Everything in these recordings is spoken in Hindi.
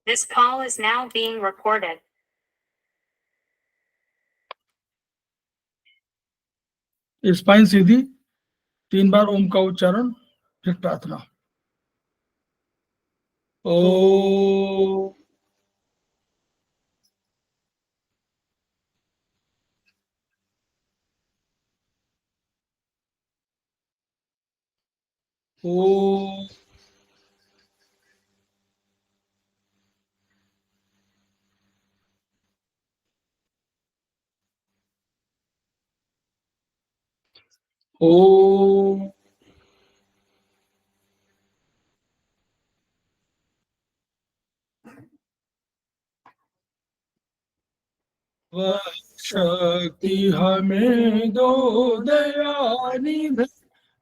This call is now being recorded. Spine सीधी, 3 बार ओम का उच्चारण, फिर प्रार्थना। ओ ओ ओ वह शक्ति हमें दो दयानिधि,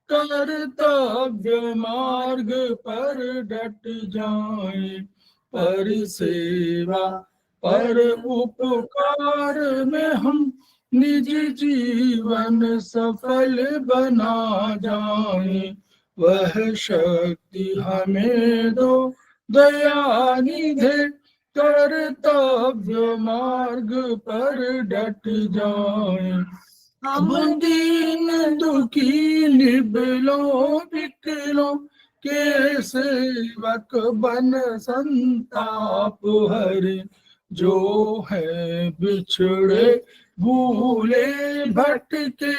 कर्तव्य मार्ग पर डट जाए, पर सेवा पर उपकार में हम निज जीवन सफल बना जाए। वह शक्ति हमें दो दयानिधि, कर्तव्य मार्ग पर डट जाए। हम दीन दुखी निबलों विकलों के सेवक बन संताप हरे, जो है बिछड़े भूले भटके,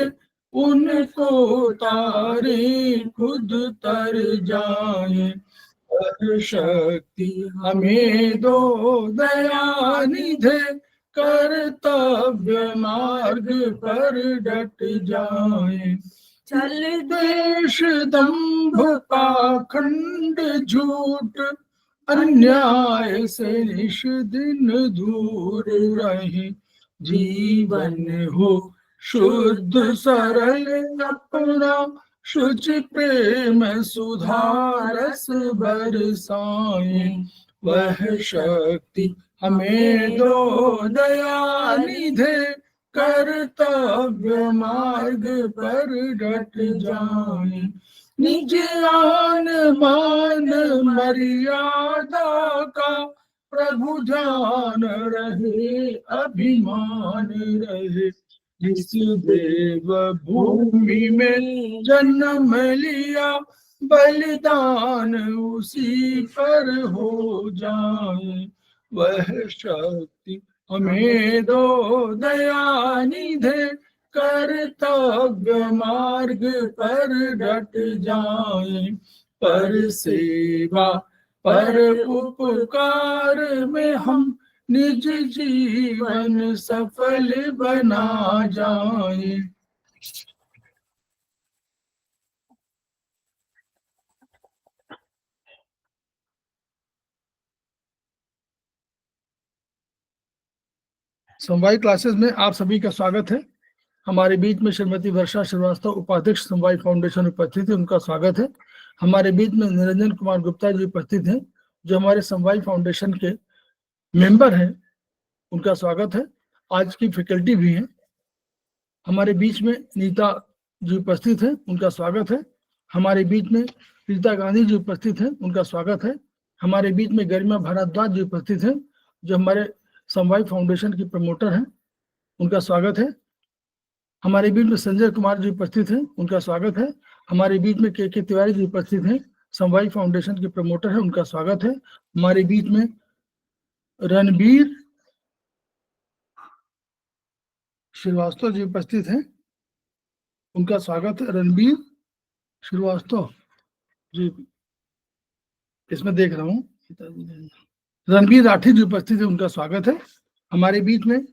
उनको तारे खुद तर जाए। शक्ति हमें दो दयानिधि, कर्तव्य मार्ग पर डट जाए। चल देश दंभ पाखंड झूठ, अन्याय से निश दिन दूर रहे, जीवन हो शुद्ध सरल अपना, शुचि प्रेम सुधारस बरसाए। वह शक्ति हमें दो दयानिधि, कर्तव्य मार्ग पर डट जाए। निज आन मान मर्यादा का प्रभु ध्यान रहे, अभिमान रहे। जिस देव भूमि में जन्म लिया, बलिदान उसी पर हो जाए। वह शक्ति हमें दो दयानिधि, कर्तव्य मार्ग पर डट जाए। पर सेवा पर उपकार में हम निज जीवन सफल बना जाए। समवाय क्लासेस में आप सभी का स्वागत है। हमारे बीच में श्रीमती वर्षा श्रीवास्तव, उपाध्यक्ष समवाय फाउंडेशन उपस्थित है, उनका स्वागत है। हमारे बीच में निरंजन कुमार गुप्ता जी उपस्थित हैं, जो हमारे समवाय फाउंडेशन के मेंबर हैं, उनका स्वागत है। आज की फैकल्टी भी हैं। हमारे बीच में नीता जी उपस्थित हैं, उनका स्वागत है। हमारे बीच में प्रीता गांधी जी उपस्थित हैं, उनका स्वागत है। हमारे बीच में गरिमा भारद्वाज जी उपस्थित हैं, जो हमारे समवाय फाउंडेशन की प्रमोटर हैं, उनका स्वागत है। हमारे बीच में संजय कुमार जी उपस्थित हैं, उनका स्वागत है। हमारे बीच में के तिवारी जी उपस्थित हैं, समवाय फाउंडेशन के प्रमोटर हैं, उनका स्वागत है। हमारे बीच में रणबीर श्रीवास्तव जी उपस्थित हैं, उनका स्वागत है। रणबीर श्रीवास्तव जी, इसमें देख रहा हूँ, रणबीर राठी जी उपस्थित है, उनका स्वागत है। हमारे बीच में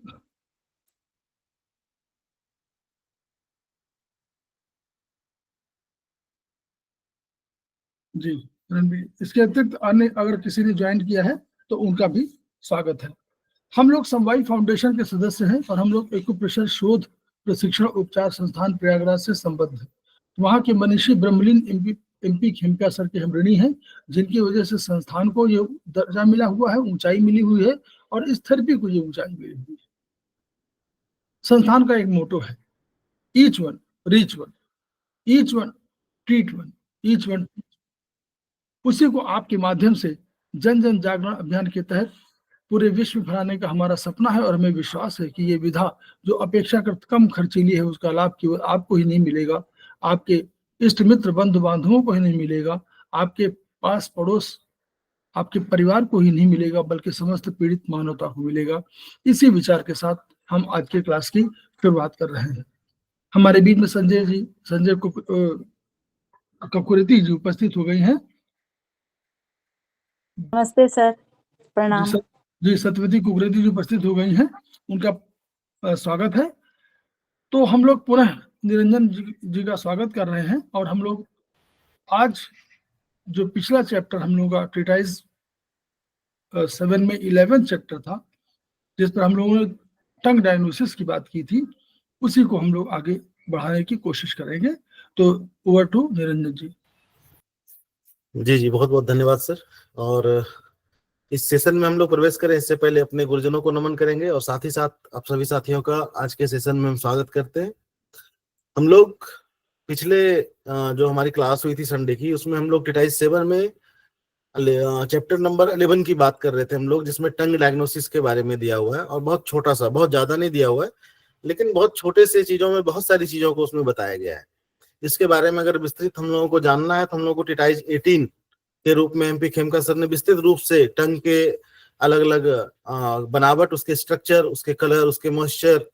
जी रणबीर, इसके अतिरिक्त अन्य अगर किसी ने ज्वाइन किया है तो उनका भी स्वागत है। हम लोग समवाय फाउंडेशन के सदस्य हैं और हम लोग एक्यूप्रेशर शोध प्रशिक्षण उपचार संस्थान प्रयागराज से संबद्ध है। वहाँ के मनीषी ब्रह्मलीन एमपी खेमका सर के हम ऋणी हैं, जिनकी वजह से संस्थान को ये दर्जा मिला हुआ है, ऊंचाई मिली हुई है, और इस थेरेपी को ये ऊंचाई मिली हुई है। संस्थान का एक मोटो है, each one reach one, each one treat one, each one. उसी को आपके माध्यम से जन जन जागरण अभियान के तहत पूरे विश्व में फैलाने का हमारा सपना है और हमें विश्वास है कि ये विधा जो अपेक्षाकृत कम खर्चीली है उसका लाभ केवल आपको ही नहीं मिलेगा, आपके इष्ट मित्र बंधु बांधवों को ही नहीं मिलेगा, आपके पास पड़ोस आपके परिवार को ही नहीं मिलेगा, बल्कि समस्त पीड़ित मानवता को मिलेगा। इसी विचार के साथ हम आज के क्लास की शुरुआत कर रहे हैं। हमारे बीच में संजय ककुरेती जी उपस्थित हो गई हैं। नमस्ते सर, प्रणाम। जी सत्यवती कुकरेती जी उपस्थित हो गई हैं, उनका स्वागत है। तो हम लोग पुनः निरंजन जी का स्वागत कर रहे हैं और हम लोग आज जो पिछला चैप्टर हम लोग का ट्रीटाइज 7 में 11 चैप्टर था, जिस पर हम लोगों ने टंग डायग्नोसिस की बात की थी, उसी को हम लोग आगे बढ़ाने की कोशिश करेंगे। तो ओवर टू निरंजन जी। जी बहुत बहुत धन्यवाद सर। और इस सेशन में हम लोग प्रवेश करें इससे पहले अपने गुरुजनों को नमन करेंगे और साथ ही साथ आप सभी साथियों का आज के सेशन में हम स्वागत करते हैं। हम लोग पिछले जो हमारी क्लास हुई थी संडे की, उसमें हम लोग ट्रीटाइज 7 में चैप्टर नंबर 11 की बात कर रहे थे हम लोग, जिसमें टंग डायग्नोसिस के बारे में दिया हुआ है और बहुत छोटा सा, बहुत ज्यादा नहीं दिया हुआ है, लेकिन बहुत छोटे से चीजों में बहुत सारी चीजों को उसमें बताया गया है। इसके बारे में अगर विस्तृत हम लोगों को जानना है तो हम लोग को ट्रीटाइज 18 के रूप में एमपी खेमका सर ने विस्तृत रूप से टंग के अलग अलग बनावट, उसके स्ट्रक्चर, उसके कलर, उसके मॉइस्चर,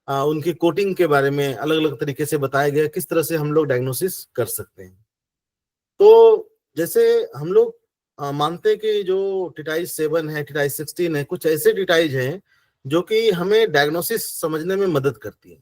उनकी कोटिंग के बारे में अलग अलग तरीके से बताया गया, किस तरह से हम लोग डायग्नोसिस कर सकते हैं। तो जैसे हम लोग मानते हैं कि जो ट्रीटाइज 7 है, ट्रीटाइज 16 है, कुछ ऐसे ट्रीटाइज हैं जो कि हमें डायग्नोसिस समझने में मदद करती है।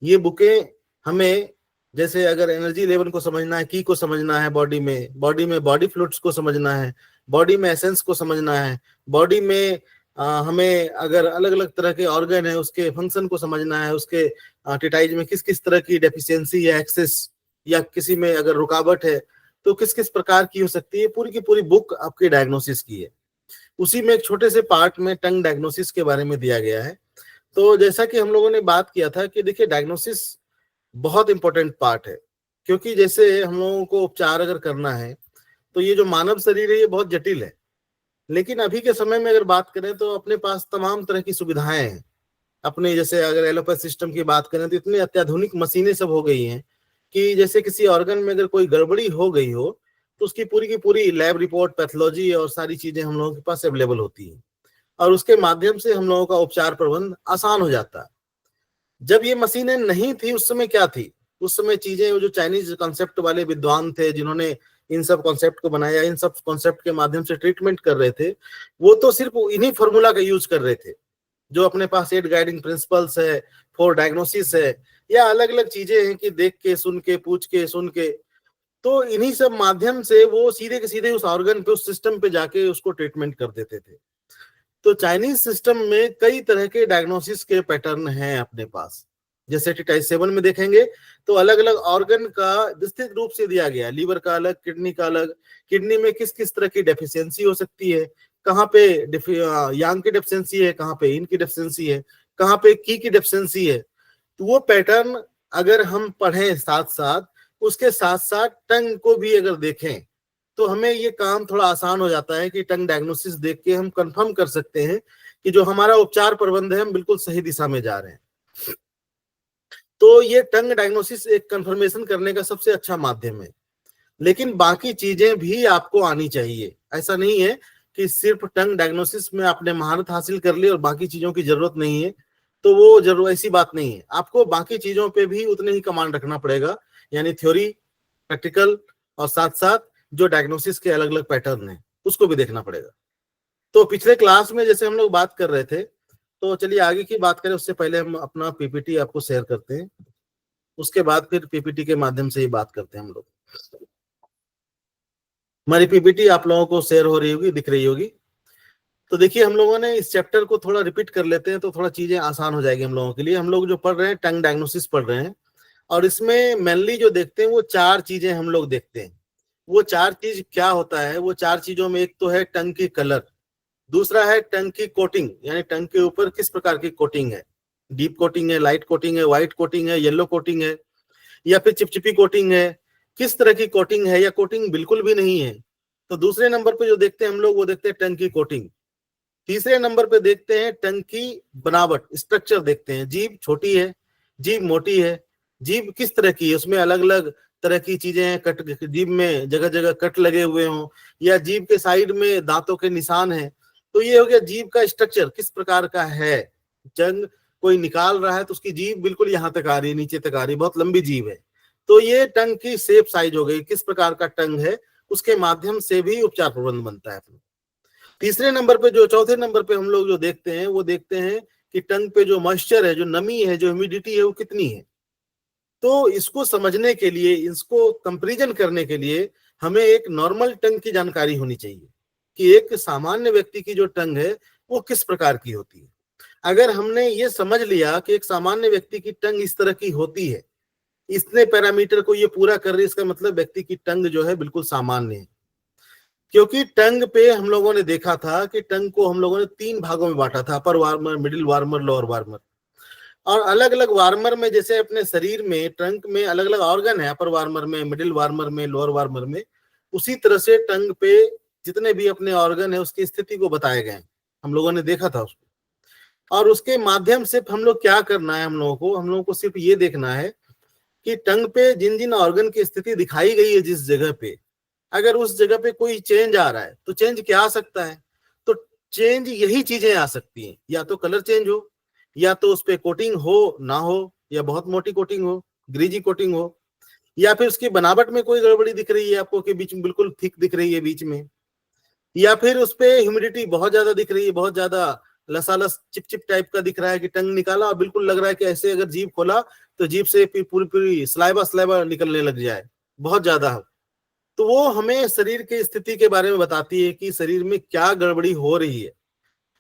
ये बुकें हमें, जैसे अगर एनर्जी लेवल को समझना है, की को समझना है, बॉडी में बॉडी फ्लूइड्स को समझना है, बॉडी में एसेंस को समझना है, बॉडी में हमें अगर अलग अलग तरह के ऑर्गन है उसके फंक्शन को समझना है, उसके ट्रीटाइज में किस किस तरह की डेफिशिएंसी या एक्सेस या किसी में अगर रुकावट है तो किस किस प्रकार की हो सकती है, पूरी की पूरी बुक आपके डायग्नोसिस की है। उसी में एक छोटे से पार्ट में टंग डायग्नोसिस के बारे में दिया गया है। तो जैसा कि हम लोगों ने बात किया था कि देखिए डायग्नोसिस बहुत इंपॉर्टेंट पार्ट है, क्योंकि जैसे हम लोगों को उपचार अगर करना है तो ये जो मानव शरीर है ये बहुत जटिल है, लेकिन अभी के समय में अगर बात करें तो अपने पास तमाम तरह की सुविधाएं हैं। अपने जैसे अगर एलोपैथ सिस्टम की बात करें तो इतनी अत्याधुनिक मशीनें सब हो गई हैं कि जैसे किसी ऑर्गन में अगर कोई गड़बड़ी हो गई हो तो उसकी पूरी की पूरी लैब रिपोर्ट, पैथोलॉजी और सारी चीजें हम लोगों के पास अवेलेबल होती है और उसके माध्यम से हम लोगों का उपचार प्रबंध आसान हो जाता है। जब ये मशीनें नहीं थी उस समय क्या थी, उस समय चीजें जो चाइनीज कॉन्सेप्ट वाले विद्वान थे जिन्होंने इन सब कॉन्सेप्ट को बनाया, इन सब कॉन्सेप्ट के माध्यम से ट्रीटमेंट कर रहे थे, वो तो सिर्फ इन्हीं फॉर्मूला का यूज कर रहे थे। जो अपने पास 8 गाइडिंग प्रिंसिपल्स है, 4 डायग्नोसिस है, या अलग अलग चीजें हैं कि देख के, सुन के, पूछ के, सुन के, तो इन्हीं सब माध्यम से वो सीधे के सीधे उस ऑर्गन पे, उस सिस्टम पे जाके उसको ट्रीटमेंट कर देते थे। तो चाइनीज सिस्टम में कई तरह के डायग्नोसिस के पैटर्न हैं अपने पास। जैसे ट्रीटाइज 7 में देखेंगे तो अलग अलग ऑर्गन का विस्तृत रूप से दिया गया, लीवर का अलग, किडनी का अलग, किडनी में किस किस तरह की डेफिशिएंसी हो सकती है, कहाँ पे यांग की डेफिशिएंसी है, कहाँ पे इन की डेफिशिएंसी है, कहाँ पे की डेफिशिएंसी है। तो वो पैटर्न अगर हम पढ़ें साथ साथ, उसके साथ साथ टंग को भी अगर देखें तो हमें ये काम थोड़ा आसान हो जाता है कि टंग डायग्नोसिस देख के हम कंफर्म कर सकते हैं कि जो हमारा उपचार प्रबंध है हम बिल्कुल सही दिशा में जा रहे हैं। तो ये टंग डायग्नोसिस एक कंफर्मेशन करने का सबसे अच्छा माध्यम है, लेकिन बाकी चीजें भी आपको आनी चाहिए। ऐसा नहीं है कि सिर्फ टंग डायग्नोसिस में आपने महारत हासिल कर ली और बाकी चीजों की जरूरत नहीं है, तो वो जरूर ऐसी बात नहीं है। आपको बाकी चीजों पे भी उतने ही कमांड रखना पड़ेगा, यानी थ्योरी, प्रैक्टिकल और साथ साथ जो डायग्नोसिस के अलग अलग पैटर्न है उसको भी देखना पड़ेगा। तो पिछले क्लास में जैसे हम लोग बात कर रहे थे, तो चलिए आगे की बात करें उससे पहले हम अपना पीपीटी आपको शेयर करते हैं, उसके बाद फिर पीपीटी के माध्यम से ही बात करते हैं हम लोग। हमारी पीपीटी आप लोगों को शेयर हो रही होगी, दिख रही होगी। तो देखिए हम लोगों ने इस चैप्टर को थोड़ा रिपीट कर लेते हैं तो थोड़ा चीजें आसान हो जाएगी हम लोगों के लिए। हम लोग जो पढ़ रहे हैं टंग डायग्नोसिस पढ़ रहे हैं और इसमें मेनली जो देखते हैं वो 4 चीजें हम लोग देखते हैं। वो 4 चीज क्या होता है, वो 4 चीजों में एक तो है टंग की कलर, दूसरा है टंग की कोटिंग, यानी टंग के ऊपर किस प्रकार की कोटिंग है, डीप कोटिंग है, लाइट कोटिंग है, व्हाइट कोटिंग है, येलो कोटिंग है, या फिर चिपचिपी कोटिंग है, किस तरह की कोटिंग है, या कोटिंग बिल्कुल भी नहीं है। तो दूसरे नंबर पे जो देखते हैं हम लोग वो देखते हैं टंग की कोटिंग। तीसरे नंबर पे देखते हैं टंग की बनावट, स्ट्रक्चर देखते हैं। जीभ छोटी है, जीभ मोटी है, जीभ किस तरह की है, उसमें अलग अलग तरह की चीजें हैं, कट जीभ में जगह जगह कट लगे हुए हों, या जीभ के साइड में दांतों के निशान हैं। तो ये हो गया जीभ का स्ट्रक्चर किस प्रकार का है। जंग कोई निकाल रहा है तो उसकी जीभ बिल्कुल यहाँ तक आ रही है, नीचे तक आ रही है, बहुत लंबी जीभ है। तो ये टंग की शेप साइज हो गई, किस प्रकार का टंग है, उसके माध्यम से भी उपचार प्रबंध बनता है। तीसरे नंबर पे जो चौथे नंबर पे हम लोग जो देखते हैं वो देखते हैं कि टंग पे जो मॉइस्चर है, जो नमी है, जो ह्यूमिडिटी है, वो कितनी है। तो इसको समझने के लिए, इसको कंपैरिजन करने के लिए हमें एक नॉर्मल टंग की जानकारी होनी चाहिए कि एक सामान्य व्यक्ति की जो टंग है वो किस प्रकार की होती है। अगर हमने ये समझ लिया कि एक सामान्य व्यक्ति की टंग इस तरह की होती है, इतने पैरामीटर को ये पूरा कर रही है, इसका मतलब व्यक्ति की टंग जो है बिल्कुल सामान्य है। क्योंकि टंग पे हम लोगों ने देखा था कि टंग को हम लोगों ने 3 भागों में बांटा था, upper warmer, middle warmer, lower warmer. और अलग अलग वार्मर में, जैसे अपने शरीर में टंग में अलग अलग ऑर्गन है, अपर वार्मर में, मिडिल वार्मर में, लोअर वार्मर में, उसी तरह से टंग पे जितने भी अपने ऑर्गन है उसकी स्थिति को बताए गए, हम लोगों ने देखा था उसको। और उसके माध्यम से हम लोग क्या करना है, हम लोगों को सिर्फ ये देखना है कि टंग पे जिन जिन ऑर्गन की स्थिति दिखाई गई है जिस जगह पे, अगर उस जगह पे कोई चेंज आ रहा है तो चेंज क्या आ सकता है। तो चेंज यही चीजें आ सकती हैं, या तो कलर चेंज हो, या तो उस पे कोटिंग हो ना हो, या बहुत मोटी कोटिंग हो, ग्रीजी कोटिंग हो, या फिर उसकी बनावट में कोई गड़बड़ी दिख रही है आपको कि बीच में बिल्कुल थिक दिख रही है बीच में, या फिर उस पे ह्यूमिडिटी बहुत ज्यादा दिख रही है, बहुत ज्यादा लसालस चिपचिप टाइप का दिख रहा है कि टंग निकाला और बिल्कुल लग रहा है कि ऐसे अगर जीभ खोला तो जीभ से फिर पूरी पूरी स्लाइबा निकलने लग जाए, बहुत ज्यादा। तो वो हमें शरीर की स्थिति के बारे में बताती है कि शरीर में क्या गड़बड़ी हो रही है।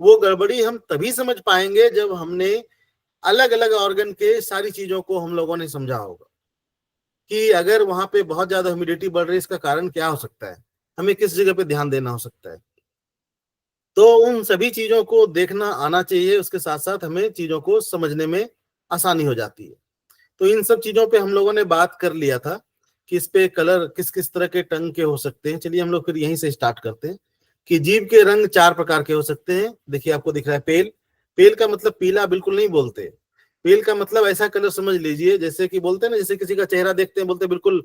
वो गड़बड़ी हम तभी समझ पाएंगे जब हमने अलग अलग ऑर्गन के सारी चीजों को हम लोगों ने समझा होगा कि अगर वहां पे बहुत ज्यादा ह्यूमिडिटी बढ़ रही है, इसका कारण क्या हो सकता है, हमें किस जगह पे ध्यान देना हो सकता है। तो उन सभी चीजों को देखना आना चाहिए, उसके साथ साथ हमें चीजों को समझने में आसानी हो जाती है। तो इन सब चीजों पे हम लोगों ने बात कर लिया था कि इस पे कलर किस किस तरह के टंग के हो सकते हैं। चलिए हम लोग फिर यहीं से स्टार्ट करते हैं कि जीभ के रंग 4 प्रकार के हो सकते हैं। देखिए आपको दिख रहा है पेल। पेल का मतलब पीला बिल्कुल नहीं बोलते, पेल का मतलब ऐसा कलर समझ लीजिए जैसे कि बोलते हैं ना, जैसे किसी का चेहरा देखते हैं बोलते हैं बिल्कुल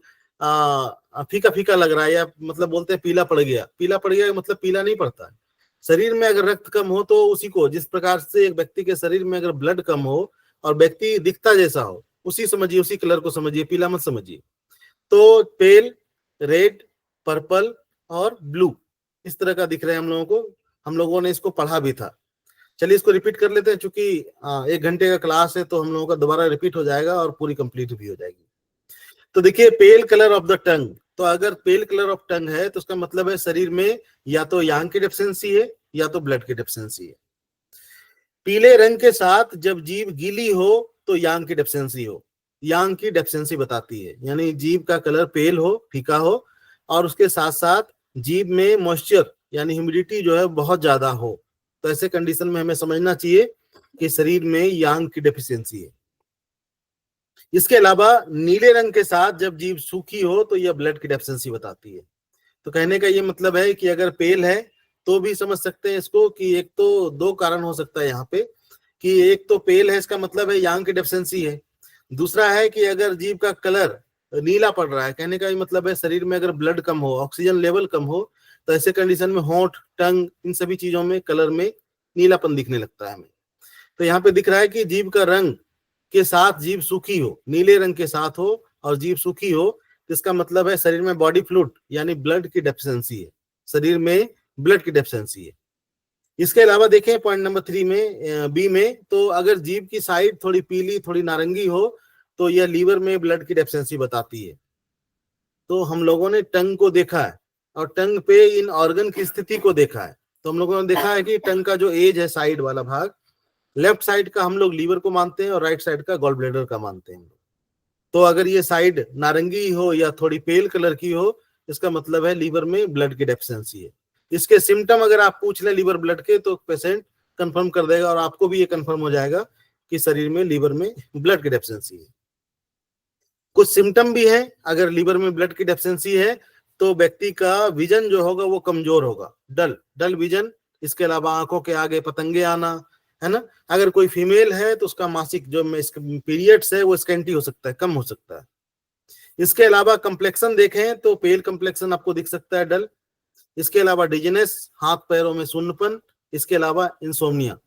फीका फीका लग रहा है, या मतलब बोलते हैं पीला पड़ गया। पीला पड़ गया मतलब पीला नहीं पड़ता है। शरीर में अगर रक्त कम हो तो उसी को, जिस प्रकार से एक व्यक्ति के शरीर में अगर ब्लड कम हो और व्यक्ति दिखता जैसा हो, उसी समझिए, उसी कलर को समझिए, पीला मत समझिए। तो पेल, रेड, पर्पल और ब्लू इस तरह का दिख रहा है हम लोगों को। हम लोगों ने इसको पढ़ा भी था। चलिए इसको रिपीट कर लेते हैं, चूंकि 1 घंटे का क्लास है तो हम लोगों का दोबारा रिपीट हो जाएगा और पूरी कंप्लीट भी हो जाएगी। तो देखिए पेल कलर ऑफ द टंग, तो अगर पेल कलर ऑफ टंग है तो उसका मतलब है शरीर में या तो यांग की डेफिशिएंसी है या तो ब्लड की डेफिशिएंसी है। पीले रंग के साथ जब जीभ गीली हो तो यांग की डेफिशिएंसी हो, यांग की डेफिशिएंसी बताती है, यानी जीभ का कलर पेल हो, फीका हो, और उसके साथ साथ जीभ में मॉइस्चर यानी ह्यूमिडिटी जो है बहुत ज्यादा हो। तो ऐसे कंडीशन में हमें समझना चाहिए कि शरीर में यांग की डेफिशिएंसी है। इसके अलावा नीले रंग के साथ जब जीभ सूखी हो तो यह ब्लड की डेफिशिएंसी बताती है। तो कहने का ये मतलब है कि अगर पेल है तो भी समझ सकते हैं इसको कि एक तो 2 कारण हो सकता है यहाँ पे, कि एक तो पेल है, इसका मतलब है यांग की डेफिशिएंसी है। दूसरा है कि अगर जीभ का कलर नीला पड़ रहा है, कहने का ये मतलब है शरीर में अगर ब्लड कम हो, ऑक्सीजन लेवल कम हो, तो ऐसे कंडीशन में होंठ, टंग, इन सभी चीजों में कलर में नीलापन दिखने लगता है हमें। तो यहाँ पे दिख रहा है कि जीभ का रंग के साथ जीभ सूखी हो, नीले रंग के साथ हो और जीभ सूखी हो, तो इसका मतलब है शरीर में बॉडी फ्लूइड यानी ब्लड की डेफिशिएंसी है, शरीर में ब्लड की डेफिशिएंसी है। इसके अलावा देखें पॉइंट नंबर 3 में, बी में, तो अगर जीभ की साइड थोड़ी पीली, थोड़ी नारंगी हो तो यह लीवर में ब्लड की डेफिशिएंसी बताती है। तो हम लोगों ने टंग को देखा है और टंग पे इन ऑर्गन की स्थिति को देखा है। तो हम लोगों ने देखा है कि टंग का जो एज है, साइड वाला भाग, लेफ्ट साइड का हम लोग लीवर को मानते हैं और राइट साइड का गॉल ब्लैडर का मानते हैं। तो अगर ये साइड नारंगी हो या थोड़ी पेल कलर की हो, इसका मतलब है लीवर में ब्लड की डेफिशिएंसी है। इसके सिम्टम अगर आप पूछ ले लीवर ब्लड के तो पेशेंट कंफर्म कर देगा और आपको भी ये कंफर्म हो जाएगा कि शरीर में लीवर में ब्लड की डेफिशिएंसी है। कुछ सिम्टम भी है, अगर लीवर में ब्लड की डेफिशिएंसी है तो व्यक्ति का विजन जो होगा वो कमजोर होगा, डल विजन। इसके अलावा आंखों के आगे पतंगे आना, है ना। अगर कोई फीमेल है तो उसका मासिक जो पीरियड्स है वो स्कैंटी हो सकता है, कम हो सकता है। इसके अलावा कंप्लेक्शन देखें तो पेल कंप्लेक्शन आपको दिख सकता है, डल। इसके अलावा डिजीनेस, हाथ पैरों में सुन्नपन, इसके अलावा इंसोम्निया।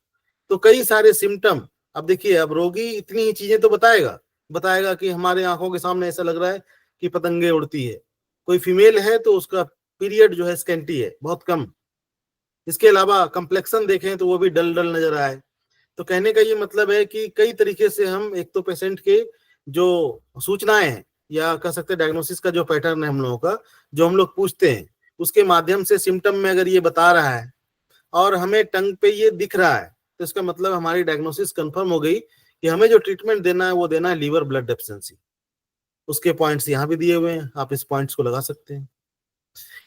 तो कई सारे सिम्टम। अब देखिए, अब रोगी इतनी ही चीजें तो बताएगा कि हमारे आंखों के सामने ऐसा लग रहा है कि पतंगे उड़ती है। कोई फीमेल है तो उसका पीरियड जो है स्कैंटी है, बहुत कम। इसके अलावा कंप्लेक्शन देखें तो वो भी डल नजर आए। तो कहने का ये मतलब है कि कई तरीके से हम एक तो पेशेंट के जो सूचनाएं हैं या कह सकते हैं डायग्नोसिस का जो पैटर्न है हम लोगों का, जो हम लोग पूछते हैं उसके माध्यम से सिम्टम में अगर ये बता रहा है और हमें टंग पे ये दिख रहा है तो इसका मतलब हमारी डायग्नोसिस कंफर्म हो गई कि हमें जो ट्रीटमेंट देना है वो देना है लीवर ब्लड डेफिशिएंसी। उसके पॉइंट्स यहाँ भी दिए हुए हैं, आप इस पॉइंट्स को लगा सकते हैं।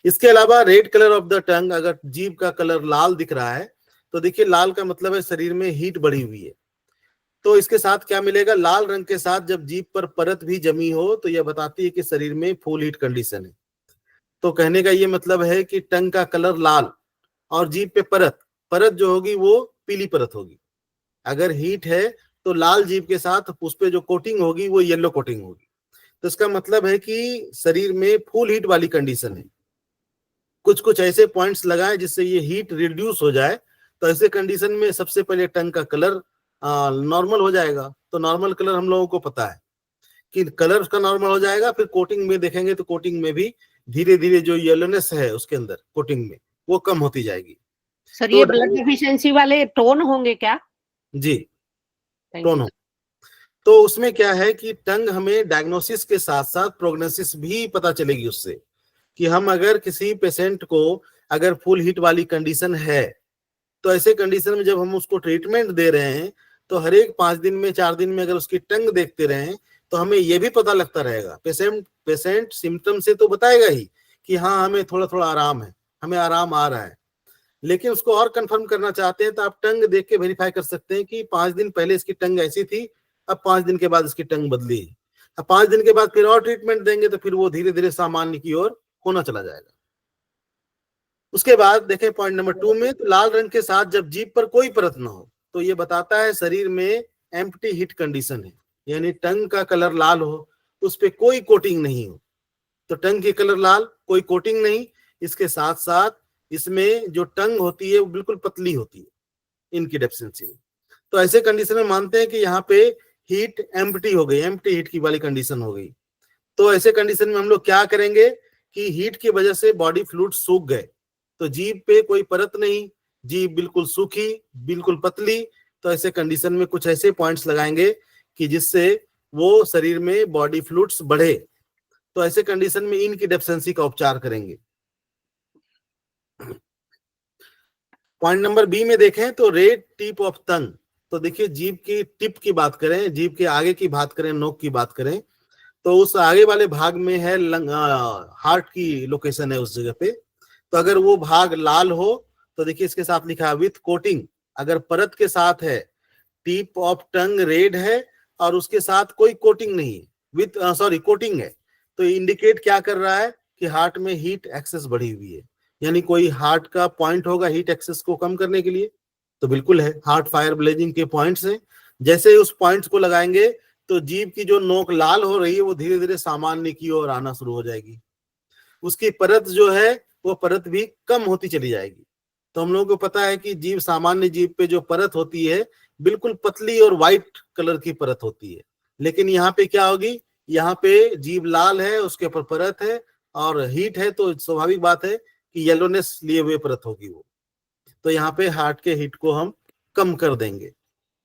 इसके अलावा रेड कलर ऑफ द टंग, अगर जीभ का कलर लाल दिख रहा है तो देखिए लाल का मतलब है शरीर में हीट बढ़ी हुई है। तो इसके साथ क्या मिलेगा, लाल रंग के साथ जब जीभ पर परत भी जमी हो तो यह बताती है कि शरीर में फुल हीट कंडीशन है। तो कहने का ये मतलब है कि टंग का कलर लाल और जीभ पे परत जो होगी वो पीली परत होगी। अगर हीट है तो लाल जीभ के साथ उस पे जो कोटिंग होगी वो येलो कोटिंग होगी। तो इसका मतलब है कि शरीर में फुल हीट वाली कंडीशन है। कुछ ऐसे पॉइंट्स लगाएं जिससे ये हीट रिड्यूस हो जाए। तो ऐसे कंडीशन में सबसे पहले टंग का कलर नॉर्मल हो जाएगा। तो नॉर्मल कलर हम लोगों को पता है कि कलर उसका नॉर्मल हो जाएगा। फिर कोटिंग में देखेंगे तो कोटिंग में भी धीरे धीरे जो येलोनेस है उसके अंदर कोटिंग में वो कम होती जाएगी। सर तो ये ब्लड डेफिशिएंसी वाले टोन होंगे क्या? जी, Thank टोन you. हो। तो उसमें क्या है कि टंग हमें डायग्नोसिस के साथ साथ प्रोग्नोसिस भी पता चलेगी उससे, कि हम अगर किसी पेशेंट को अगर फुल हीट वाली कंडीशन है तो ऐसे कंडीशन में जब हम उसको ट्रीटमेंट दे रहे हैं तो हर एक 5 दिन में 4 दिन में अगर उसकी टंग देखते रहें तो हमें यह भी पता लगता रहेगा। पेशेंट सिम्टम से तो बताएगा ही कि हाँ हमें थोड़ा थोड़ा आराम है, हमें आराम आ रहा है, लेकिन उसको और कंफर्म करना चाहते हैं तो आप टंग देख के वेरीफाई कर सकते हैं कि 5 दिन पहले इसकी टंग ऐसी थी, अब 5 दिन के बाद इसकी टंग बदली है। अब 5 दिन के बाद फिर और ट्रीटमेंट देंगे तो फिर वो धीरे धीरे सामान्य की ओर होना चला जाएगा। उसके बाद देखें पॉइंट नंबर 2 में, तो लाल रंग के साथ जब जीभ पर कोई परत ना हो तो ये बताता है शरीर में एम्प्टी हीट कंडीशन है, यानी टंग का कलर लाल हो, उस पे कोई कोटिंग नहीं हो। तो टंग की कलर लाल, कोई कोटिंग नहीं, इसके साथ साथ इसमें जो टंग होती है वो बिल्कुल पतली होती है इनकी डेफिशिएंसी में। तो ऐसे कंडीशन में मानते हैं कि यहाँ पे हीट एम्प्टी हो गई, एम्प्टी हीट की वाली कंडीशन हो गई। तो ऐसे कंडीशन में हम लोग क्या करेंगे कि हीट की वजह से बॉडी फ्लूइड सूख गए, तो जीभ पे कोई परत नहीं, जीभ बिल्कुल सूखी, बिल्कुल पतली। तो ऐसे कंडीशन में कुछ ऐसे पॉइंट्स लगाएंगे कि जिससे वो शरीर में बॉडी फ्लूइड्स बढ़े। तो ऐसे कंडीशन में इनकी डेफिशिएंसी का उपचार करेंगे। पॉइंट नंबर बी में देखें तो रेड टिप ऑफ टंग। तो देखिए जीभ की टिप की बात करें, जीभ के आगे की बात करें, नोक की बात करें, तो उस आगे वाले भाग में है हार्ट की लोकेशन है उस जगह पे। तो अगर वो भाग लाल हो तो देखिए इसके साथ लिखा है विथ कोटिंग। अगर परत के साथ है, टिप ऑफ टंग रेड है और उसके साथ कोई कोटिंग नहीं है, विथ कोटिंग है, तो इंडिकेट क्या कर रहा है कि हार्ट में हीट एक्सेस बढ़ी हुई है, यानी कोई हार्ट का पॉइंट होगा हीट एक्सेस को कम करने के लिए। तो बिल्कुल है, हार्ट फायर ब्लेजिंग के पॉइंट्स हैं। जैसे ही उस पॉइंट्स को लगाएंगे तो जीभ की जो नोक लाल हो रही है वो धीरे धीरे सामान्य की ओर आना शुरू हो जाएगी। उसकी परत जो है वो परत भी कम होती चली जाएगी। तो हम लोगों को पता है कि जीभ, सामान्य जीभ पे जो परत होती है बिल्कुल पतली और व्हाइट कलर की परत होती है, लेकिन यहाँ पे क्या होगी, यहाँ पे जीभ लाल है, उसके ऊपर परत है और हीट है, तो स्वाभाविक बात है कि येलोनेस लिए हुए परत होगी वो। तो यहाँ पे हार्ट के हीट को हम कम कर देंगे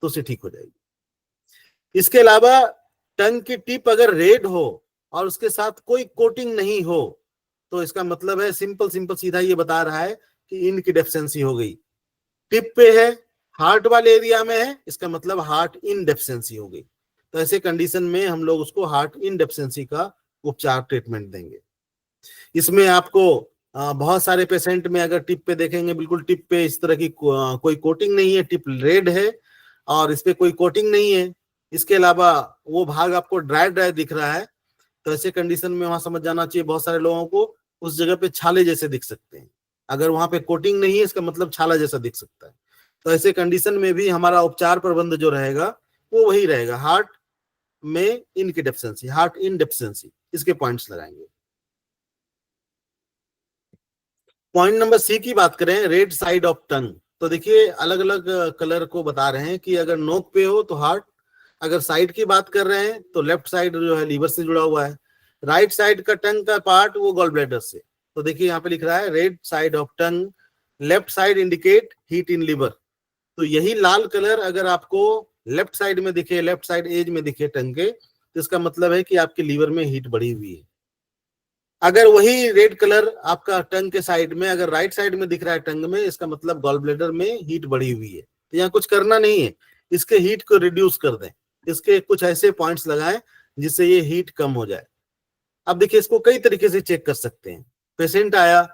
तो उसे ठीक हो जाएगी। इसके अलावा टंग की टिप अगर रेड हो और उसके साथ कोई कोटिंग नहीं हो तो इसका मतलब है सिंपल सीधा ये बता रहा है कि इनकी डेफिशिएंसी हो गई। टिप पे है, हार्ट वाले एरिया में है, इसका मतलब हार्ट इन डेफिशिएंसी हो गई। तो ऐसे कंडीशन में हम लोग उसको हार्ट इन डेफिशिएंसी का उपचार ट्रीटमेंट देंगे। इसमें आपको बहुत सारे पेशेंट में अगर टिप पे देखेंगे, बिल्कुल टिप पे इस तरह की कोई कोटिंग नहीं है, टिप रेड है और इस पे कोई कोटिंग नहीं है। इसके अलावा वो भाग आपको ड्राई दिख रहा है, तो ऐसे कंडीशन में वहां समझ जाना चाहिए बहुत सारे लोगों को उस जगह पे छाले जैसे दिख सकते हैं। अगर वहां पे कोटिंग नहीं है इसका मतलब छाला जैसा दिख सकता है। तो ऐसे कंडीशन में भी हमारा उपचार प्रबंध जो रहेगा वो वही रहेगा, हार्ट में इन की डेफिशिएंसी, हार्ट इन डेफिशिएंसी, इसके पॉइंट्स लगाएंगे। पॉइंट नंबर सी की बात करें, रेड साइड ऑफ टंग, तो देखिए अलग अलग कलर को बता रहे हैं कि अगर नोक पे हो तो हार्ट, अगर साइड की बात कर रहे हैं तो लेफ्ट साइड जो है लीवर से जुड़ा हुआ है, राइट साइड का टंग का पार्ट वो गॉल ब्लैडर से। तो देखिए यहाँ पे लिख रहा है red side of tongue, left side indicate heat in liver. तो यही लाल कलर अगर आपको लेफ्ट साइड में दिखे, लेफ्ट साइड एज में दिखे टंग के, तो इसका मतलब है कि आपके लीवर में हीट बढ़ी हुई है। अगर वही रेड कलर आपका टंग के साइड में, अगर राइट साइड में दिख रहा है टंग में, इसका मतलब गॉल ब्लैडर में हीट बढ़ी हुई है। तो यहाँ कुछ करना नहीं है, इसके हीट को रिड्यूस कर दें, इसके कुछ ऐसे पॉइंट्स लगाएं जिससे ये हीट कम हो जाए। अब देखिए इसको कई तरीके से चेक कर सकते हैं। पेशेंट आया,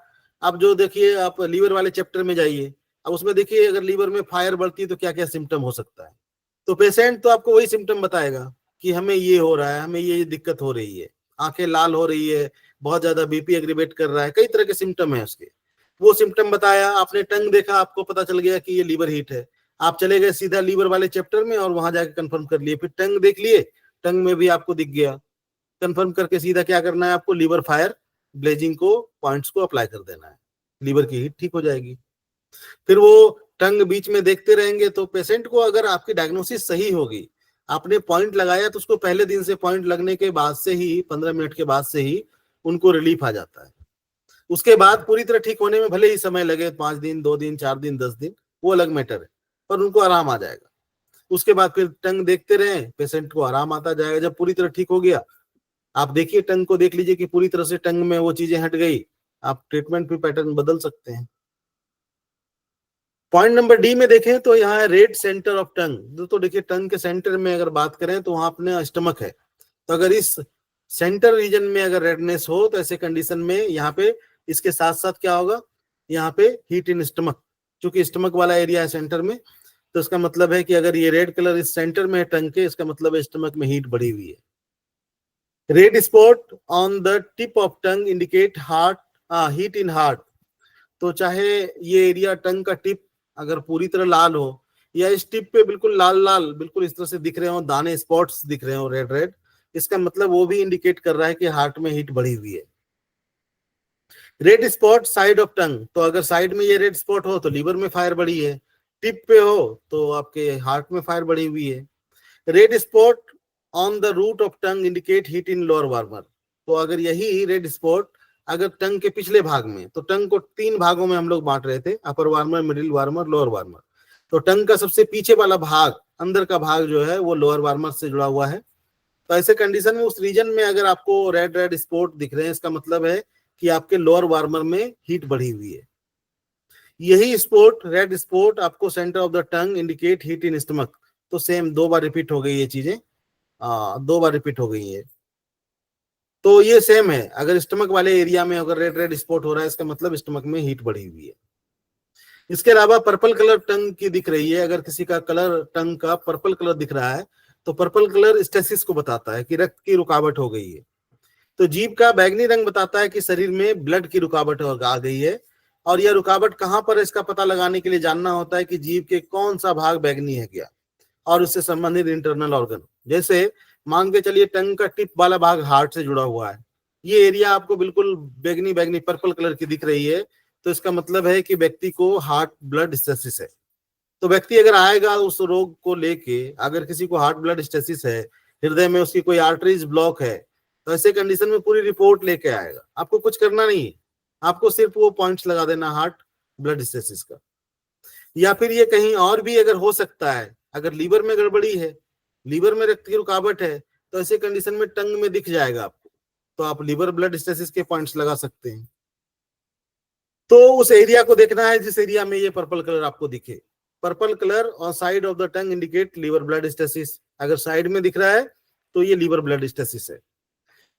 अब जो देखिए आप लीवर वाले चैप्टर में जाइए, अब उसमें देखिए अगर लीवर में फायर बढ़ती है तो क्या क्या सिम्टम हो सकता है। तो पेशेंट तो आपको वही सिम्टम बताएगा कि हमें ये हो रहा है, हमें ये दिक्कत हो रही है, आंखें लाल हो रही है, बहुत ज्यादा बीपी एग्रीवेट कर रहा है, कई तरह के सिम्टम है उसके। वो सिम्टम बताया, आपने टंग देखा, आपको पता चल गया कि ये लीवर हीट है, आप चले गए सीधा लीवर वाले चैप्टर में और वहां जाके कंफर्म कर लिए, फिर टंग देख लिए, टंग में भी आपको दिख गया, कंफर्म करके सीधा क्या करना है आपको, लीवर फायर ब्लेजिंग को पॉइंट्स को अप्लाई कर देना है, लीवर की हीट ठीक हो जाएगी। फिर वो टंग बीच में देखते रहेंगे। तो पेशेंट को अगर आपकी डायग्नोसिस सही होगी, आपने पॉइंट लगाया तो उसको पहले दिन से, पॉइंट लगने के बाद से ही 15 मिनट के बाद से ही उनको रिलीफ आ जाता है। उसके बाद पूरी तरह ठीक होने में भले ही समय लगे, 5 दिन, 2 दिन, 4 दिन, 10 दिन, वो अलग मैटर है, पर उनको आराम आ जाएगा। उसके बाद फिर टंग देखते रहे, पेशेंट को आराम आता जाएगा। जब पूरी तरह ठीक हो गया, आप देखिए टंग को देख लीजिए कि पूरी तरह से टंग में वो चीजें हट गई, आप ट्रीटमेंट भी पैटर्न बदल सकते हैं। पॉइंट नंबर डी में देखें तो यहाँ है रेड सेंटर ऑफ टंग। तो देखिए टंग के सेंटर में अगर बात करें तो वहां अपने स्टमक है, तो अगर इस सेंटर रीजन में अगर रेडनेस हो तो ऐसे कंडीशन में यहाँ पे इसके साथ साथ क्या होगा, यहाँ पे हीट इन स्टमक, क्योंकि स्टमक वाला एरिया है सेंटर में, तो इसका मतलब है कि अगर ये रेड कलर इस सेंटर में है टंग के, इसका मतलब है स्टमक में हीट बढ़ी हुई है। Red spot on the tip of tongue indicate heart, heat in heart. तो चाहे ये एरिया टंग का टिप अगर पूरी तरह लाल हो, या इस टिप पे बिल्कुल लाल लाल बिल्कुल इस तरह से दिख रहे हो, दाने स्पॉट्स दिख रहे हो रेड रेड, इसका मतलब वो भी इंडिकेट कर रहा है कि हार्ट में हीट बढ़ी हुई है। रेड स्पॉट साइड ऑफ टंग, तो अगर साइड में ये रेड स्पॉट हो तो लीवर में फायर बढ़ी है, टिप पे हो तो आपके हार्ट में फायर बढ़ी हुई है। Red spot on the root of tongue indicate heat in lower warmer. तो अगर यही रेड स्पॉट अगर टंग के पिछले भाग में, तो टंग को 3 भागों में हम लोग बांट रहे थे, upper warmer, middle warmer, lower warmer. तो टंग का सबसे पीछे वाला भाग, अंदर का भाग जो है वो लोअर वार्मर से जुड़ा हुआ है। तो ऐसे कंडीशन में उस रीजन में अगर आपको रेड रेड स्पॉट दिख रहे हैं, इसका मतलब है कि आपके लोअर वार्मर में हीट बढ़ी हुई है। यही स्पॉट, रेड स्पॉट आपको centre of the tongue indicate heat in stomach. तो सेम 2 बार रिपीट हो गई ये चीजें, 2 बार रिपीट हो गई है। तो ये सेम है, अगर स्टमक वाले एरिया में अगर रेड रेड स्पॉट हो रहा है, इसका मतलब स्टमक में हीट बढ़ी हुई है। इसके अलावा पर्पल कलर टंग की दिख रही है, अगर किसी का कलर टंग का पर्पल कलर दिख रहा है तो पर्पल कलर स्टेसिस को बताता है कि रक्त की रुकावट हो गई है। तो जीभ का बैगनी रंग बताता है कि शरीर में ब्लड की रुकावट आ गई है। और यह रुकावट कहाँ पर है, इसका पता लगाने के लिए जानना होता है कि जीभ के कौन सा भाग बैगनी है क्या, और उससे संबंधित इंटरनल ऑर्गन। जैसे मान के चलिए टंग का टिप वाला भाग हार्ट से जुड़ा हुआ है, ये एरिया आपको बिल्कुल बैगनी बैगनी पर्पल कलर की दिख रही है, तो इसका मतलब है कि व्यक्ति को हार्ट ब्लड स्टेसिस है। तो व्यक्ति अगर आएगा उस रोग को लेके, अगर किसी को हार्ट ब्लड स्टेसिस है, हृदय में उसकी कोई आर्टरीज ब्लॉक है, तो ऐसे कंडीशन में पूरी रिपोर्ट लेके आएगा। आपको कुछ करना नहीं है, आपको सिर्फ वो पॉइंट्स लगा देना हार्ट ब्लड स्टेसिस का। या फिर ये कहीं और भी अगर हो सकता है, अगर लीवर में गड़बड़ी है, लीवर में रक्त की रुकावट है, तो ऐसे कंडीशन में टंग में दिख जाएगा आपको, तो आप लीवर ब्लड स्टेसिस के पॉइंट्स लगा सकते हैं। तो उस एरिया को देखना है जिस एरिया में ये पर्पल कलर आपको दिखे। Purple colour on side of the tongue indicate liver blood stasis. अगर साइड में दिख रहा है तो ये लीवर ब्लड स्टेसिस है।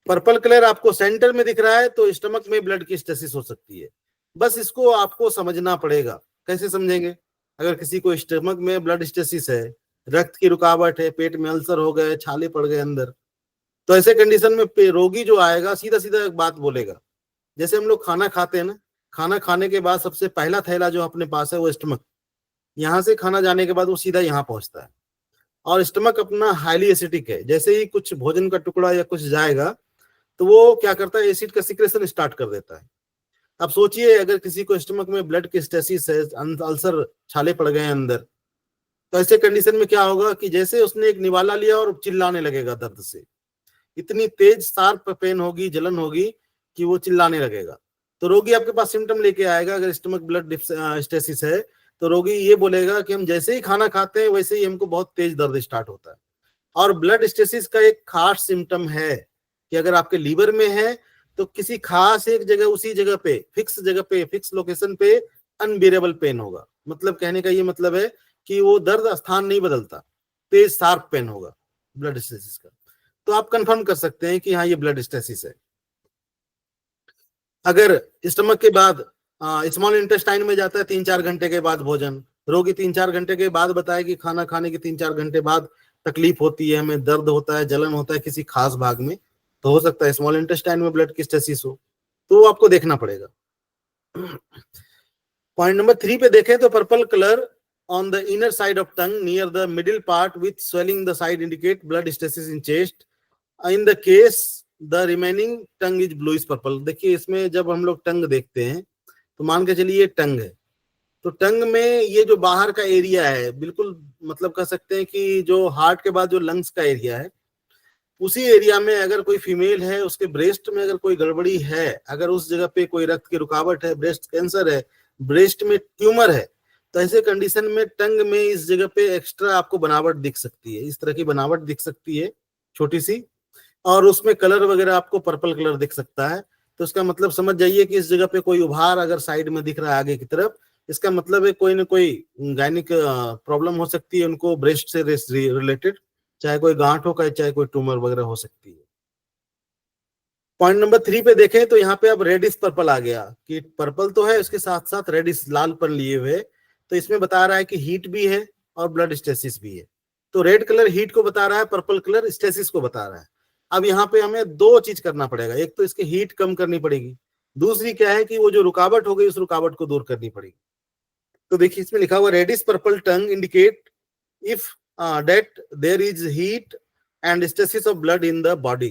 पर्पल कलर आपको सेंटर में दिख रहा है तो स्टमक में ब्लड की स्टेसिस हो सकती है। बस इसको आपको समझना पड़ेगा। कैसे समझेंगे? अगर किसी को स्टमक में ब्लड स्टेसिस है, रक्त की रुकावट है, पेट में अल्सर हो गए, छाले पड़ गए अंदर, तो ऐसे कंडीशन में रोगी जो आएगा सीधा सीधा एक बात बोलेगा जैसे हम लोग खाना खाते हैं ना, खाना खाने के बाद सबसे पहला थैला जो अपने पास है वो स्टमक, यहाँ से खाना जाने के बाद वो सीधा यहाँ पहुंचता है, और स्टमक अपना हाईली एसिडिक है। जैसे ही कुछ भोजन का टुकड़ा या कुछ जाएगा तो वो क्या करता है, एसिड का सिक्रेशन स्टार्ट कर देता है। अब सोचिए अगर किसी को स्टमक में ब्लड की स्टेसिस है, अल्सर, छाले पड़ गए हैं अंदर, तो ऐसे कंडीशन में क्या होगा कि जैसे उसने एक निवाला लिया और चिल्लाने लगेगा दर्द से, इतनी तेज शार्प पेन होगी, जलन होगी कि वो चिल्लाने लगेगा। तो रोगी आपके पास सिम्टम लेके आएगा, अगर स्टमक ब्लड स्टेसिस है तो रोगी ये बोलेगा कि हम जैसे ही खाना खाते हैं वैसे ही हमको बहुत तेज दर्द स्टार्ट होता है। और ब्लड स्टेसिस का एक खास सिम्टम है कि अगर आपके लीवर में है तो किसी खास एक जगह, उसी जगह पे, फिक्स लोकेशन पे अनबियरेबल पेन होगा। मतलब कहने का ये मतलब है कि वो दर्द स्थान नहीं बदलता, तेज शार्प पेन होगा ब्लड स्टेसिस का। तो आप कंफर्म कर सकते हैं कि हाँ ये ब्लड स्टेसिस है। अगर स्टमक के बाद स्मॉल इंटेस्टाइन में जाता है 3-4 घंटे के बाद भोजन, रोगी 3-4 घंटे के बाद बताए कि खाना खाने के 3-4 घंटे बाद तकलीफ होती है, हमें दर्द होता है, जलन होता है किसी खास भाग में, तो हो सकता है स्मॉल इंटेस्टाइन में ब्लड की स्टेसिस हो, तो वो आपको देखना पड़ेगा। पॉइंट नंबर 3 पे देखें तो purple colour on the inner side of tongue near the middle part with swelling the side indicate blood stasis in chest. In the case the remaining tongue is bluish purple. देखिए इसमें जब हम लोग टंग देखते हैं तो मान के चलिए ये टंग है, तो टंग में ये जो बाहर का एरिया है, बिल्कुल मतलब कह सकते हैं कि जो हार्ट के बाद जो लंग्स का एरिया है, उसी एरिया में अगर कोई फीमेल है, उसके ब्रेस्ट में अगर कोई गड़बड़ी है, अगर उस जगह पे कोई रक्त की रुकावट है, ब्रेस्ट कैंसर है, ब्रेस्ट में ट्यूमर है, तो ऐसे कंडीशन में टंग में इस जगह पे एक्स्ट्रा आपको बनावट दिख सकती है, इस तरह की बनावट दिख सकती है छोटी सी, और उसमें कलर वगैरह आपको पर्पल कलर दिख सकता है। तो इसका मतलब समझ जाइए कि इस जगह पे कोई उभार अगर साइड में दिख रहा है आगे की तरफ, इसका मतलब है कोई ना कोई गायनिक प्रॉब्लम हो सकती है उनको ब्रेस्ट से रिलेटेड, चाहे कोई गांठ हो, चाहे कोई ट्यूमर वगैरह हो सकती है। पॉइंट नंबर 3 पे देखें तो यहाँ पे अब रेडिश पर्पल आ गया, कि पर्पल तो है उसके साथ साथ रेडिश लालपन लिए हुए, तो इसमें बता रहा है कि हीट भी है और ब्लड स्टेसिस भी है। तो रेड कलर हीट को बता रहा है, पर्पल कलर स्टेसिस को बता रहा है। अब यहाँ पे हमें 2 चीज करना पड़ेगा, एक तो इसकी हीट कम करनी पड़ेगी, दूसरी क्या है कि वो जो रुकावट हो गई उस रुकावट को दूर करनी पड़ेगी। तो देखिए इसमें लिखा हुआ reddish purple tongue indicate if that there is heat and stasis of blood in the body.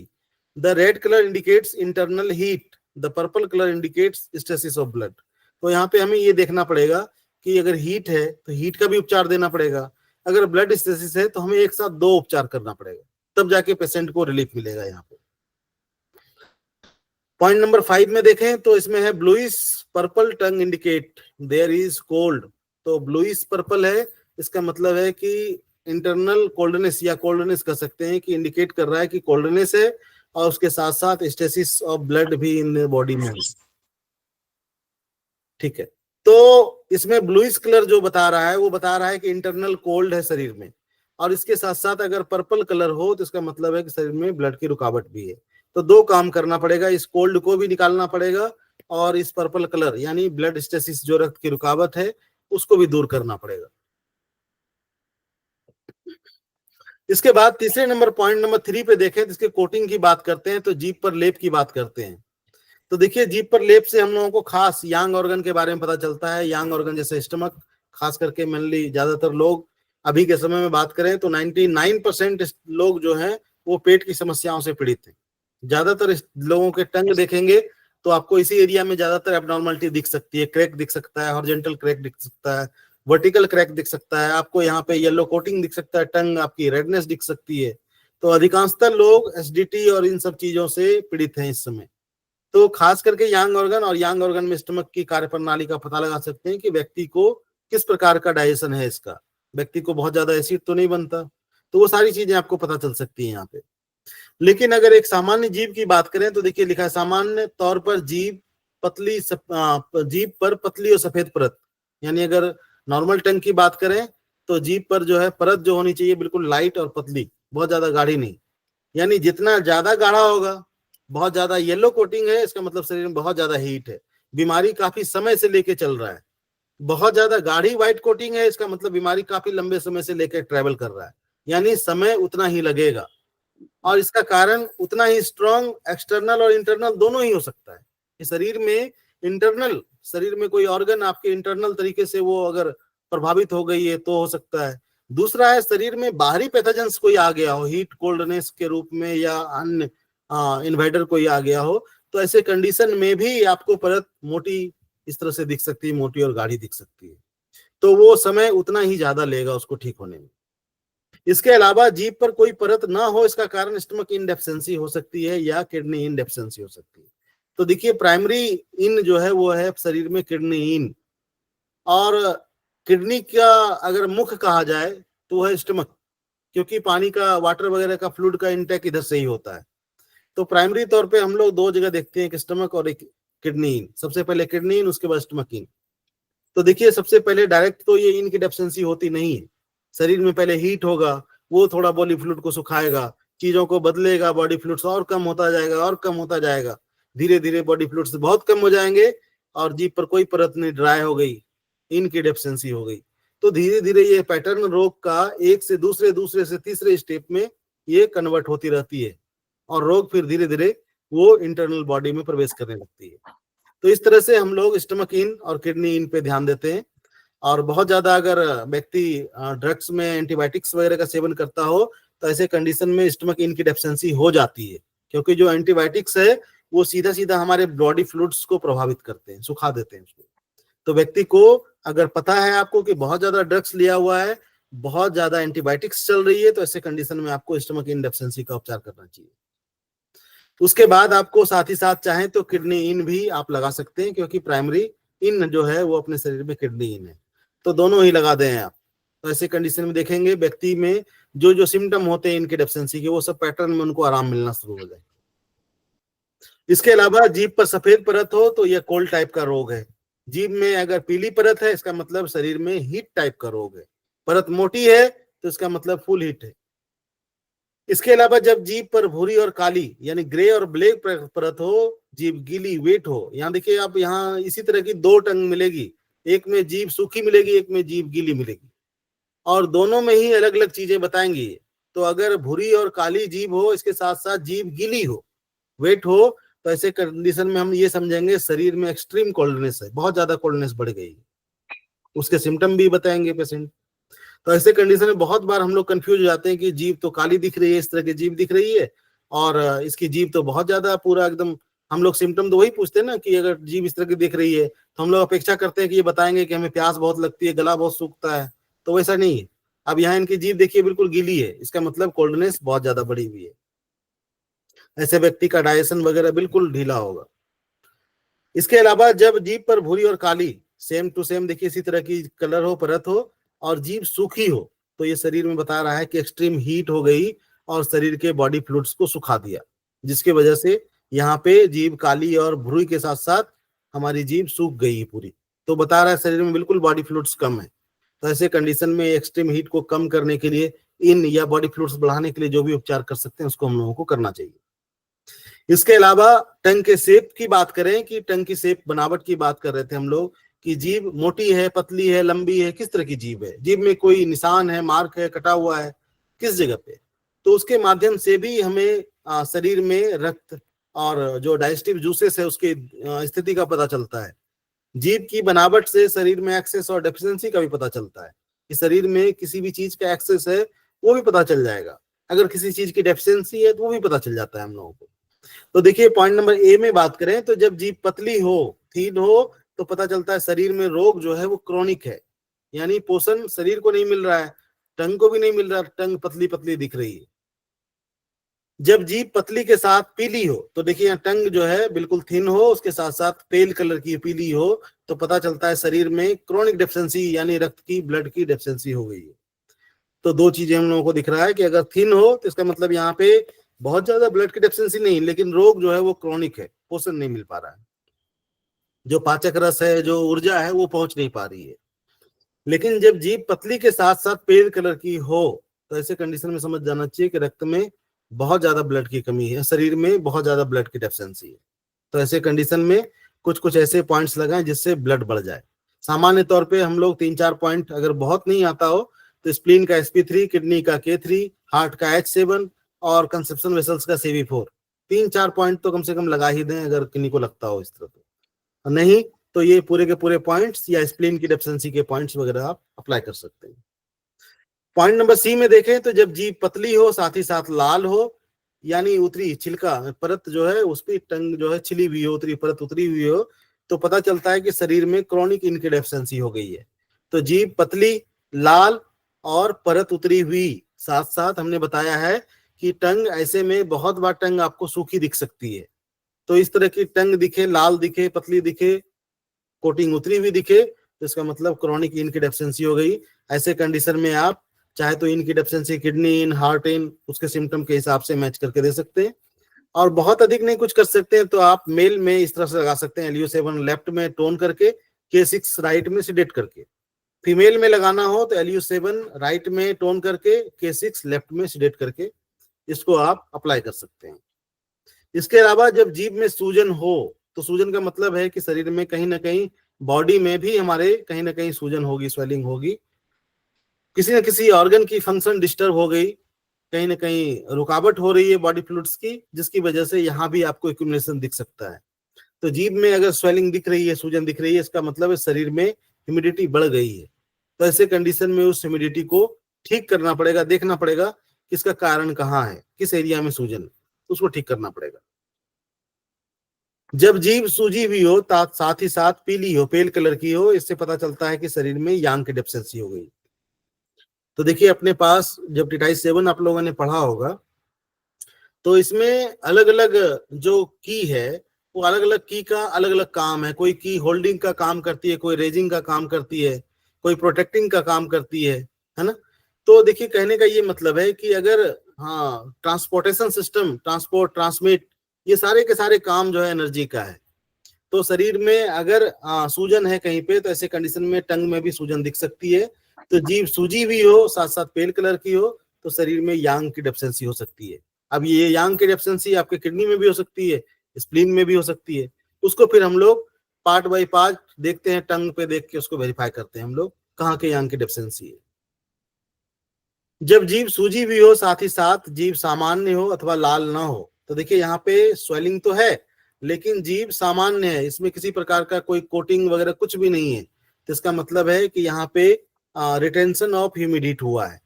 The red color indicates internal heat. The purple color indicates stasis of blood. तो यहाँ पे हमें ये देखना पड़ेगा कि अगर हीट है तो हीट का भी उपचार देना पड़ेगा, अगर ब्लड स्टेसिस है तो हमें एक साथ 2 उपचार करना पड़ेगा, तब जाके पेशेंट को रिलीफ मिलेगा। यहाँ पे पॉइंट नंबर 5 में देखें तो इसमें है bluish purple tongue indicate there is cold. तो ब्लूइश पर्पल है, इसका मतलब है कि इंटरनल कोल्डनेस या कोल्डनेस कह सकते हैं, कि इंडिकेट कर रहा है कि कोल्डनेस है और उसके साथ साथ स्टेसिस ऑफ ब्लड भी इन बॉडी में। ठीक है, तो इसमें ब्लूइश कलर जो बता रहा है वो बता रहा है कि इंटरनल कोल्ड है शरीर में, और इसके साथ साथ अगर पर्पल कलर हो तो इसका मतलब है कि शरीर में ब्लड की रुकावट भी है। तो 2 काम करना पड़ेगा, इस कोल्ड को भी निकालना पड़ेगा और इस पर्पल कलर यानी ब्लड स्टेसिस जो रक्त की रुकावट है उसको भी दूर करना पड़ेगा। इसके बाद तीसरे नंबर पॉइंट नंबर 3 पे देखें तो इसके कोटिंग की बात करते हैं, तो जीभ पर लेप की बात करते हैं। तो देखिए जीभ पर लेप से हम लोगों को खास यांग ऑर्गन के बारे में पता चलता है। यांग ऑर्गन जैसे स्टमक, खास करके मेनली ज्यादातर लोग अभी के समय में बात करें तो 99% लोग जो हैं वो पेट की समस्याओं से पीड़ित हैं। ज्यादातर लोगों के टंग देखेंगे तो आपको इसी एरिया में ज्यादातर एबनॉर्मलिटी दिख सकती है, क्रैक दिख सकता है, हॉरिजॉन्टल क्रैक दिख सकता है, वर्टिकल क्रैक दिख सकता है, आपको यहाँ पे येलो कोटिंग दिख सकता है, टंग आपकी रेडनेस दिख सकती है। तो अधिकांशतः लोग एसिडिटी और इन सब चीजों से पीड़ित हैं इस समय। तो खास करके यांग ऑर्गन और यांग ऑर्गन में स्टमक की कार्यप्रणाली का पता लगा सकते हैं कि व्यक्ति को किस प्रकार का डाइजेशन है इसका, व्यक्ति को बहुत ज्यादा एसिड तो नहीं बनता, तो वो सारी चीजें आपको पता चल सकती है यहाँ पे। लेकिन अगर एक सामान्य जीभ की बात करें तो देखिए लिखा है सामान्य तौर पर जीभ पर पतली और सफेद परत, यानी अगर नॉर्मल टंग की बात करें तो जीभ पर जो है परत जो होनी चाहिए बिल्कुल लाइट और पतली, बहुत ज्यादा गाढ़ी नहीं। यानी जितना ज्यादा गाढ़ा होगा, बहुत ज्यादा येलो कोटिंग है, इसका मतलब शरीर में बहुत ज्यादा हीट है, बीमारी काफी समय से लेके चल रहा है। बहुत ज्यादा गाढ़ी व्हाइट कोटिंग है, इसका मतलब बीमारी काफी लंबे समय से लेकर ट्रेवल कर रहा है, यानी समय उतना ही लगेगा, और इसका कारण उतना ही स्ट्रॉन्ग एक्सटर्नल और इंटरनल दोनों ही हो सकता है। कि शरीर में कोई ऑर्गन आपके इंटरनल तरीके से वो अगर प्रभावित हो गई है तो हो सकता है। दूसरा है शरीर में बाहरी पैथोजेंस कोई आ गया हो, हीट कोल्डनेस के रूप में या अन्य इन्वाइडर कोई आ गया हो, तो ऐसे कंडीशन में भी आपको परत मोटी इस तरह से दिख सकती है, मोटी और गाढ़ी दिख सकती है। तो वो समय उतना ही ज्यादा लेगा उसको ठीक होने में। इसके अलावा जीभ पर कोई परत ना हो, इसका कारण स्टमक इन डेफिशिएंसी हो सकती है या किडनी इन डेफिशिएंसी हो सकती है। तो देखिए प्राइमरी इन जो है वो है शरीर में किडनी इन, और किडनी का अगर मुख कहा जाए तो वह है स्टमक, क्योंकि पानी का, वाटर वगैरह का, फ्लूइड का इंटेक इधर से ही होता है। तो प्राइमरी तौर पे हम लोग दो जगह देखते हैं, एक स्टमक और एक किडनी इन। सबसे पहले किडनी इन, उसके बाद स्टमक इन। तो देखिए सबसे पहले डायरेक्ट तो ये इन की डेफिशिएंसी होती नहीं है। शरीर में पहले हीट होगा, वो थोड़ा बॉडी फ्लूइड को सुखाएगा, चीजों को बदलेगा, बॉडी फ्लूइड्स और कम होता जाएगा और कम होता जाएगा, धीरे धीरे बॉडी फ्लूइड्स बहुत कम हो जाएंगे और जीभ पर कोई परत नहीं, ड्राई हो गई, इनकी डेफिशिएंसी हो गई। तो धीरे धीरे ये पैटर्न रोग का एक से दूसरे, दूसरे से तीसरे स्टेप में ये कन्वर्ट होती रहती है और रोग फिर धीरे धीरे वो इंटरनल बॉडी में प्रवेश करने लगती है। तो इस तरह से हम लोग स्टमक इन और किडनी इन पे ध्यान देते हैं। और बहुत ज्यादा अगर व्यक्ति ड्रग्स में एंटीबायोटिक्स वगैरह का सेवन करता हो तो ऐसे कंडीशन में स्टमक इन की डेफिशिएंसी हो जाती है, क्योंकि जो एंटीबायोटिक्स है वो सीधा सीधा हमारे बॉडी फ्लूइड्स को प्रभावित करते हैं, सुखा देते हैं उसको। तो व्यक्ति को अगर पता है आपको कि बहुत ज्यादा ड्रग्स लिया हुआ है, बहुत ज्यादा एंटीबायोटिक्स चल रही है, तो ऐसे कंडीशन में आपको स्टमक इन डेफिशिएंसी का उपचार करना चाहिए। उसके बाद आपको साथ ही साथ चाहें तो किडनी इन भी आप लगा सकते हैं, क्योंकि प्राइमरी इन जो है वो अपने शरीर में किडनी इन है, तो दोनों ही लगा दें आप। तो ऐसे कंडीशन में देखेंगे व्यक्ति में जो जो सिम्टम होते हैं इनके डेफिशिएंसी के, वो सब पैटर्न में उनको आराम मिलना शुरू हो जाए। इसके अलावा जीभ पर सफेद परत हो तो यह कोल्ड टाइप का रोग है। जीभ में अगर पीली परत है, इसका मतलब शरीर में हीट टाइप का रोग है। परत मोटी है तो इसका मतलब फुल हीट है। इसके अलावा जब जीभ पर भूरी और काली यानी ग्रे और ब्लैक परत हो, जीभ गीली, वेट हो, यहाँ देखिए आप, यहाँ इसी तरह की दो टंग मिलेगी, एक में जीभ सूखी मिलेगी, एक में जीभ गीली मिलेगी, और दोनों में ही अलग अलग चीजें बताएंगी। तो अगर भूरी और काली जीभ हो, इसके साथ साथ जीभ गीली हो, वेट हो, तो ऐसे कंडीशन में हम ये समझेंगे शरीर में एक्सट्रीम कोल्डनेस है, बहुत ज्यादा कोल्डनेस बढ़ गई है। उसके सिम्टम भी बताएंगे पेशेंट। तो ऐसे कंडीशन में बहुत बार हम लोग कंफ्यूज हो जाते हैं कि जीभ तो काली दिख रही है, इस तरह की जीभ दिख रही है, और इसकी जीभ तो बहुत ज्यादा पूरा एकदम, हम लोग सिम्टम तो वही पूछते हैं ना कि अगर जीभ इस तरह की दिख रही है तो हम लोग अपेक्षा करते हैं कि ये बताएंगे कि हमें प्यास बहुत लगती है, गला बहुत सूखता है, तो वैसा नहीं है। अब यहाँ इनकी जीभ देखिए बिल्कुल गीली है, इसका मतलब कोल्डनेस बहुत ज्यादा बढ़ी हुई है। ऐसे व्यक्ति का डाइजेशन वगैरह बिल्कुल ढीला होगा। इसके अलावा जब जीभ पर भूरी और काली सेम टू सेम देखिए इसी तरह की कलर हो, परत हो, और जीभ सूखी हो, तो ये शरीर में बता रहा है कि एक्सट्रीम हीट हो गई और शरीर के बॉडी फ्लूइड्स को सुखा दिया, जिसकी वजह से यहाँ पे जीभ काली और भूरी के साथ साथ हमारी जीभ सूख गई है पूरी। तो बता रहा है शरीर में बिल्कुल बॉडी फ्लूइड्स कम है। तो ऐसे कंडीशन में एक्सट्रीम हीट को कम करने के लिए इन या बॉडी फ्लूइड्स बढ़ाने के लिए जो भी उपचार कर सकते हैं उसको हम लोगों को करना चाहिए। इसके अलावा टंग के शेप की बात करें, कि टंग की शेप, बनावट की बात कर रहे थे हम लोग कि जीभ मोटी है, पतली है, लंबी है, किस तरह की जीभ है, जीभ में कोई निशान है, मार्क है, कटा हुआ है, किस जगह पे, तो उसके माध्यम से भी हमें शरीर में रक्त और जो डाइजेस्टिव जूसेस है उसकी स्थिति का पता चलता है। जीभ की बनावट से शरीर में एक्सेस और डेफिशिएंसी का भी पता चलता है कि शरीर में किसी भी चीज का एक्सेस है वो भी पता चल जाएगा, अगर किसी चीज की डेफिशिएंसी है तो वो भी पता चल जाता है हम लोगों को। तो देखिए पॉइंट नंबर ए में बात करें तो जब जीभ पतली हो, थीन हो, तो पता चलता है शरीर में रोग जो है वो क्रोनिक है, यानी पोषण शरीर को नहीं मिल रहा है, टंग को भी नहीं मिल रहा, टंग पतली पतली दिख रही है। जब जीभ पतली के साथ पीली हो, तो देखिए यहाँ टंग जो है बिल्कुल थिन हो, उसके साथ साथ पेल कलर की पीली हो, तो पता चलता है शरीर में क्रोनिक डेफिशिएंसी यानी रक्त की, ब्लड की डेफिशिएंसी हो गई है। तो दो चीजें हम लोगों को दिख रहा है कि अगर थिन हो तो इसका मतलब यहाँ पे बहुत ज्यादा ब्लड की डेफिशिएंसी नहीं, लेकिन रोग जो है वो क्रोनिक है, पोषण नहीं मिल पा रहा है, जो पाचक रस है, जो ऊर्जा है वो पहुंच नहीं पा रही है। लेकिन जब जीभ पतली के साथ साथ पेल कलर की हो, तो ऐसे कंडीशन में समझ जाना चाहिए कि रक्त में बहुत ज्यादा ब्लड की कमी है, शरीर में बहुत ज्यादा ब्लड की डेफिशिएंसी है। तो ऐसे कंडीशन में कुछ कुछ ऐसे पॉइंट्स लगाएं जिससे ब्लड बढ़ जाए। सामान्य तौर पे हम लोग 3-4 पॉइंट, अगर बहुत नहीं आता हो तो स्प्लीन का sp3, किडनी का K3, हार्ट का H7 और कंसेप्शन वेसल्स का CV4, 3-4 पॉइंट तो कम से कम लगा ही दें अगर किन्हीं को लगता हो इस तरह। नहीं तो ये पूरे के पूरे पॉइंट्स या स्प्लीन की डेफिशिएंसी के पॉइंट्स वगैरह आप अप्लाई कर सकते हैं। पॉइंट नंबर सी में देखें तो जब जीभ पतली हो साथ ही साथ लाल हो, यानी उतरी छिलका परत जो है उस पर टंग जो है छिली हुई हो, उतरी परत उतरी हुई हो, तो पता चलता है कि शरीर में क्रॉनिक इंक डेफिशिएंसी हो गई है। तो जीभ पतली, लाल और परत उतरी हुई, साथ साथ हमने बताया है कि टंग ऐसे में बहुत बार टंग आपको सूखी दिख सकती है। तो इस तरह की टंग दिखे, लाल दिखे, पतली दिखे, कोटिंग उतरी हुई दिखे, तो इसका मतलब क्रॉनिक इंक डेफिशिएंसी हो गई। ऐसे कंडीशन में आप चाहे तो इनकी deficiency kidney in, heart in, उसके सिम्टम के हिसाब से मैच करके दे सकते हैं। और बहुत अधिक नहीं कुछ कर सकते हैं तो आप मेल में इस तरह से लगा सकते हैं, LU7 लेफ्ट में टोन करके, K6 राइट में सिडेट करके। फीमेल में लगाना हो तो LU7 राइट में टोन करके, K6 लेफ्ट में सिडेट करके इसको आप अप्लाई कर सकते हैं। इसके अलावा जब जीभ में सूजन हो तो सूजन का मतलब है कि शरीर में कहीं ना कहीं, बॉडी में भी हमारे कहीं ना कहीं सूजन होगी, स्वेलिंग होगी, किसी न किसी ऑर्गन की फंक्शन डिस्टर्ब हो गई, कहीं ना कहीं रुकावट हो रही है बॉडी फ्लूइड्स की, जिसकी वजह से यहाँ भी आपको एक्यूमुलेशन दिख सकता है। तो जीभ में अगर स्वेलिंग दिख रही है, सूजन दिख रही है, इसका मतलब है शरीर में ह्यूमिडिटी बढ़ गई है। तो ऐसे कंडीशन में उस ह्यूमिडिटी को ठीक करना पड़ेगा, देखना पड़ेगा कि इसका कारण कहाँ है, किस एरिया में सूजन, उसको ठीक करना पड़ेगा। जब जीभ सूजी हुई हो, साथ ही साथ पीली हो, पेल कलर की हो, इससे पता चलता है कि शरीर में यांग की डेफिशिएंसी हो गई। तो देखिए अपने पास जब टिटाइस 7 आप लोगों ने पढ़ा होगा तो इसमें अलग अलग जो की है वो अलग अलग की का अलग अलग काम है। कोई की होल्डिंग का काम करती है, कोई रेजिंग का काम करती है, कोई प्रोटेक्टिंग का काम करती है ना। तो देखिए कहने का ये मतलब है कि अगर ट्रांसपोर्टेशन सिस्टम, ट्रांसपोर्ट, ट्रांसमिट, ये सारे के सारे काम जो है एनर्जी का है। तो शरीर में अगर सूजन है कहीं पे तो ऐसे कंडीशन में टंग में भी सूजन दिख सकती है। तो जीभ सूजी भी हो, साथ साथ पेल कलर की हो, तो शरीर में यांग की डेफिशिएंसी हो सकती है। अब ये यांग की डेफिशिएंसी आपके किडनी में भी हो सकती है, स्प्लीन में भी हो सकती है। उसको फिर हम लोग पार्ट बाय पार्ट देखते हैं, टंग पे देख के उसको वेरीफाई करते हैं हम लोग कहाँ के यांग की डेफिशिएंसी है। जब जीभ सूजी भी हो, साथ ही साथ जीभ सामान्य हो अथवा लाल ना हो, तो देखिए यहाँ पे स्वेलिंग तो है लेकिन जीभ सामान्य है, इसमें किसी प्रकार का कोई कोटिंग वगैरह कुछ भी नहीं है। तो इसका मतलब है कि यहाँ पे रिटेंशन ऑफ ह्यूमिडिटी हुआ है।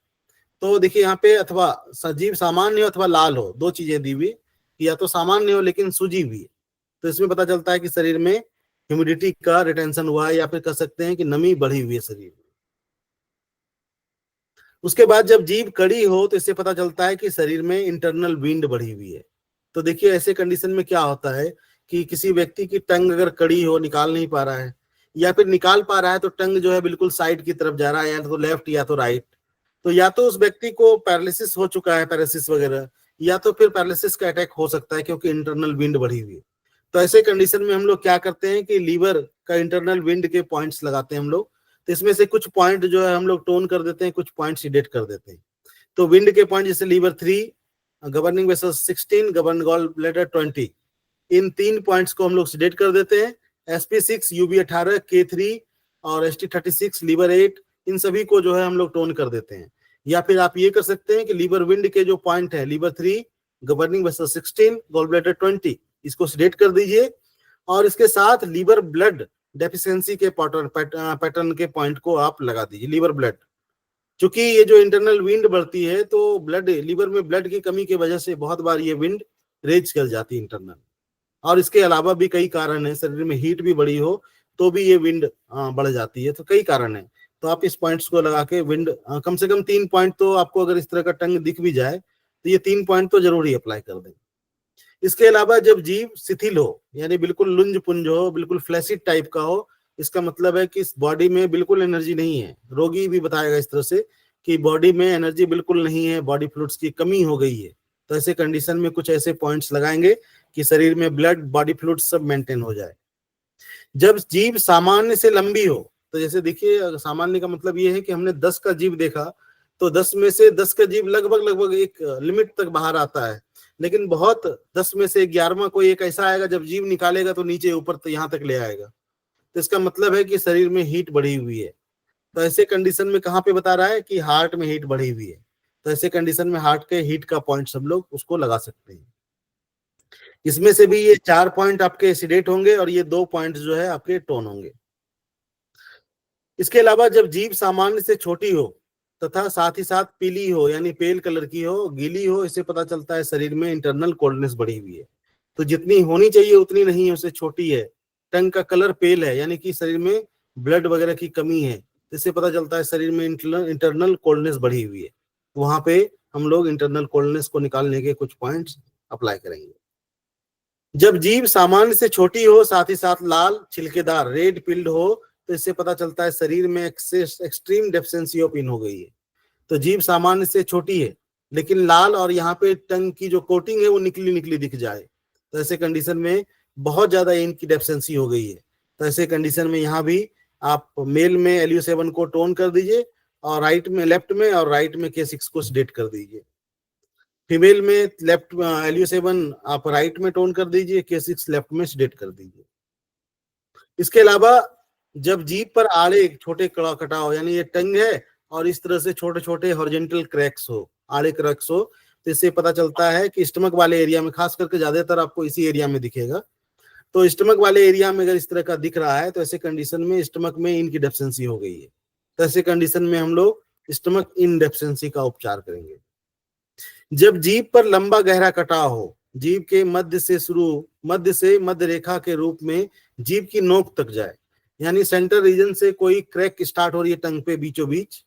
तो देखिए यहाँ पे अथवा जीभ सामान्य हो अथवा लाल हो, दो चीजें दी हुई, या तो सामान्य हो लेकिन सूजी भी है, तो इसमें पता चलता है कि शरीर में ह्यूमिडिटी का रिटेंशन हुआ है, या फिर कह सकते हैं कि नमी बढ़ी हुई है शरीर में। उसके बाद जब जीभ कड़ी हो तो इससे पता चलता है कि शरीर में इंटरनल विंड बढ़ी हुई है। तो देखिए ऐसे कंडीशन में क्या होता है कि किसी व्यक्ति की टंग अगर कड़ी हो, निकाल नहीं पा रहा है, या फिर निकाल पा रहा है तो टंग जो है बिल्कुल साइड की तरफ जा रहा है, या तो लेफ्ट या तो राइट, तो या तो उस व्यक्ति को पैरालिसिस हो चुका है, पैरालिसिस वगैरह, या तो फिर पैरालिसिस का अटैक हो सकता है क्योंकि इंटरनल विंड बढ़ी हुई है। तो ऐसे कंडीशन में हम लोग क्या करते हैं कि लीवर का इंटरनल विंड के पॉइंट्स लगाते हैं हम लोग। तो इसमें से कुछ पॉइंट जो है हम लोग टोन कर देते हैं, कुछ पॉइंट सिडेट कर देते हैं। तो विंड के पॉइंट जैसे liver 3, governing vessels 16, govern gall bladder 20, इन 3 पॉइंट्स को हम लोग सिडेट कर देते हैं। SP6, UB18, K3 और ST36, लीवर 8, इन सभी को जो है हम लोग टोन कर देते हैं। या फिर आप ये कर सकते हैं कि लीवर विंड के जो पॉइंट है, liver 3, governing vessel 16, gall bladder 20, इसको सिडेट कर दीजिए। और इसके साथ लीवर ब्लड डेफिशिएंसी के पैटर्न के पॉइंट को आप लगा दीजिए, लीवर ब्लड। क्योंकि ये जो इंटरनल विंड बढ़ती है तो ब्लड, लीवर में ब्लड की कमी की वजह से बहुत बार ये विंड रेज कर जाती है इंटरनल। और इसके अलावा भी कई कारण है, शरीर में हीट भी बढ़ी हो तो भी ये विंड बढ़ जाती है, तो कई कारण है। तो आप इस पॉइंट्स को लगा के विंड, कम से कम 3 पॉइंट तो आपको, अगर इस तरह का टंग दिख भी जाए तो ये 3 पॉइंट तो जरूर ही अप्लाई कर दें। इसके अलावा जब जीभ शिथिल हो, यानी बिल्कुल लुंज पुंज हो, बिल्कुल फ्लैसिड टाइप का हो, इसका मतलब है कि इस बॉडी में बिल्कुल एनर्जी नहीं है। रोगी भी बताएगा इस तरह से कि बॉडी में एनर्जी बिल्कुल नहीं है, बॉडी फ्लूइड्स की कमी हो गई है। तो ऐसे कंडीशन में कुछ ऐसे पॉइंट्स लगाएंगे कि शरीर में ब्लड, बॉडी फ्लूइड सब मेंटेन हो जाए। जब जीभ सामान्य से लंबी हो, तो जैसे देखिए सामान्य का मतलब ये है कि हमने 10 का जीभ देखा तो 10 में से 10 का जीभ लगभग एक लिमिट तक बाहर आता है, लेकिन बहुत 10 में से 11वां कोई एक ऐसा आएगा जब जीभ निकालेगा तो नीचे ऊपर तो यहाँ तक ले आएगा। तो इसका मतलब है कि शरीर में हीट बढ़ी हुई है। तो ऐसे कंडीशन में कहाँ पे बता रहा है कि हार्ट में हीट बढ़ी हुई है। तो ऐसे कंडीशन में हार्ट के हीट का पॉइंट सब लोग उसको लगा सकते हैं। इसमें से भी ये 4 पॉइंट आपके एसिडेट होंगे और ये 2 पॉइंट जो है आपके टोन होंगे। इसके अलावा जब जीभ सामान्य से छोटी हो तथा साथ ही साथ पीली हो यानी पेल कलर की हो, गीली हो, इससे पता चलता है शरीर में इंटरनल कोल्डनेस बढ़ी हुई है। तो जितनी होनी चाहिए उतनी नहीं है, उससे छोटी है। टंग का कलर पेल है यानी कि शरीर में ब्लड वगैरह की कमी है, इससे पता चलता है शरीर में इंटरनल कोल्डनेस बढ़ी हुई है। तो वहां पे हम लोग इंटरनल कोल्डनेस को निकालने के कुछ पॉइंट्स अप्लाई करेंगे। जब जीभ सामान्य से छोटी हो, साथ ही साथ लाल छिलकेदार रेड पिल्ड हो, तो इससे पता चलता है शरीर में एक्सट्रीम डेफिशिएंसी ऑफ इन हो गई है। तो जीभ सामान्य से छोटी है लेकिन लाल और यहाँ पे टंग की जो कोटिंग है वो निकली निकली दिख जाए, तो ऐसे कंडीशन में बहुत ज्यादा इन की डेफिशिएंसी हो गई है। तो ऐसे कंडीशन में यहाँ भी आप मेल में LU7 को टोन कर दीजिए और लेफ्ट में और राइट में K6 को सेडेट कर दीजिए। फीमेल में लेफ्ट LU7 आप राइट में टोन कर दीजिए, K6 लेफ्ट में सेडेट कर दीजिए। इसके अलावा जब जीभ पर आड़े छोटे कटाव यानी ये टंग है और इस तरह से छोटे छोटे हॉरिजॉन्टल क्रैक्स हो, आड़े क्रैक्स हो, तो इससे पता चलता है कि स्टमक वाले एरिया में, खास करके ज्यादातर आपको इसी एरिया में दिखेगा। तो स्टमक वाले एरिया में अगर इस तरह का दिख रहा है तो ऐसे कंडीशन में स्टमक में इनकी डेफिशिएंसी हो गई है। तो ऐसे कंडीशन में हम लोग स्टमक इन डेफिशिएंसी का उपचार करेंगे। जब जीभ पर लंबा गहरा कटाव हो, जीभ के मध्य से मध्य रेखा के रूप में जीभ की नोक तक जाए, यानी सेंटर रीजन से कोई क्रैक स्टार्ट हो रही है टंग पे बीचों बीच,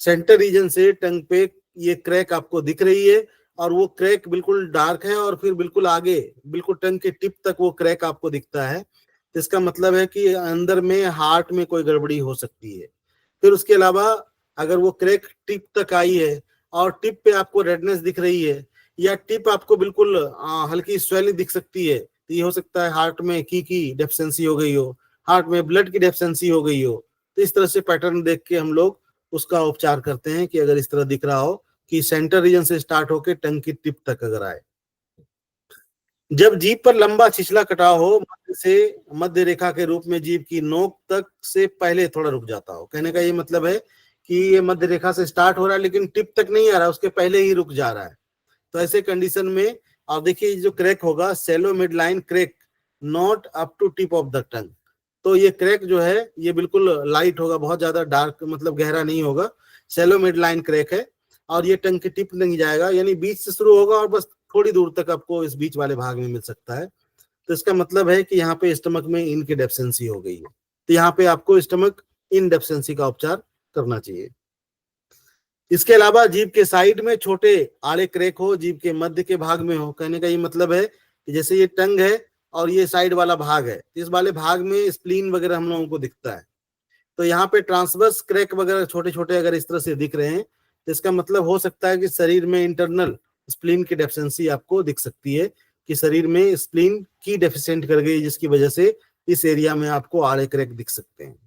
सेंटर रीजन से टंग पे ये क्रैक आपको दिख रही है और वो क्रैक बिल्कुल डार्क है और फिर बिल्कुल आगे बिल्कुल टंग के टिप तक वो क्रैक आपको दिखता है, तो इसका मतलब है कि अंदर में हार्ट में कोई गड़बड़ी हो सकती है। फिर उसके अलावा अगर वो क्रैक टिप तक आई है और टिप पे आपको रेडनेस दिख रही है या टिप आपको बिल्कुल हल्की स्वेलिंग दिख सकती है, तो ये हो सकता है हार्ट में की डेफिशिएंसी हो गई हो, हार्ट में ब्लड की डेफिशिएंसी हो गई हो। तो इस तरह से पैटर्न देख के हम लोग उसका उपचार करते हैं कि अगर इस तरह दिख रहा हो कि सेंटर रीजन से स्टार्ट होकर टंग की टिप तक अगर आए। जब जीभ पर लंबा छिछला कटाव हो, मध्य रेखा के रूप में जीभ की नोक तक से पहले थोड़ा रुक जाता हो, कहने का ये मतलब है कि ये मध्य रेखा से स्टार्ट हो रहा है लेकिन टिप तक नहीं आ रहा, उसके पहले ही रुक जा रहा है। तो ऐसे कंडीशन में आप देखिए जो क्रैक होगा shallow mid line crack, not up to tip of the tongue. तो ये क्रैक जो है ये बिल्कुल लाइट होगा, बहुत ज्यादा डार्क मतलब गहरा नहीं होगा, शैलो मिड लाइन क्रैक है और ये टंग की टिप नहीं जाएगा, यानी बीच से शुरू होगा और बस थोड़ी दूर तक आपको इस बीच वाले भाग में मिल सकता है। तो इसका मतलब है कि यहाँ पे स्टमक में इनकी डेफिशिएंसी हो गई है, तो यहाँ पे आपको स्टमक इन डेफिशिएंसी का उपचार करना चाहिए। इसके अलावा जीभ के साइड में छोटे आड़े क्रैक हो, जीभ के मध्य के भाग में हो, कहने का ये मतलब है कि जैसे ये टंग है और ये साइड वाला भाग है, इस वाले भाग में स्प्लीन वगैरह हम लोगों को दिखता है। तो यहाँ पे ट्रांसवर्स क्रैक वगैरह छोटे छोटे अगर इस तरह से दिख रहे हैं तो इसका मतलब हो सकता है कि शरीर में इंटरनल स्प्लीन की डेफिशिएंसी आपको दिख सकती है, कि शरीर में स्प्लीन की डेफिशिएंट कर गई, जिसकी वजह से इस एरिया में आपको आड़े क्रैक दिख सकते हैं।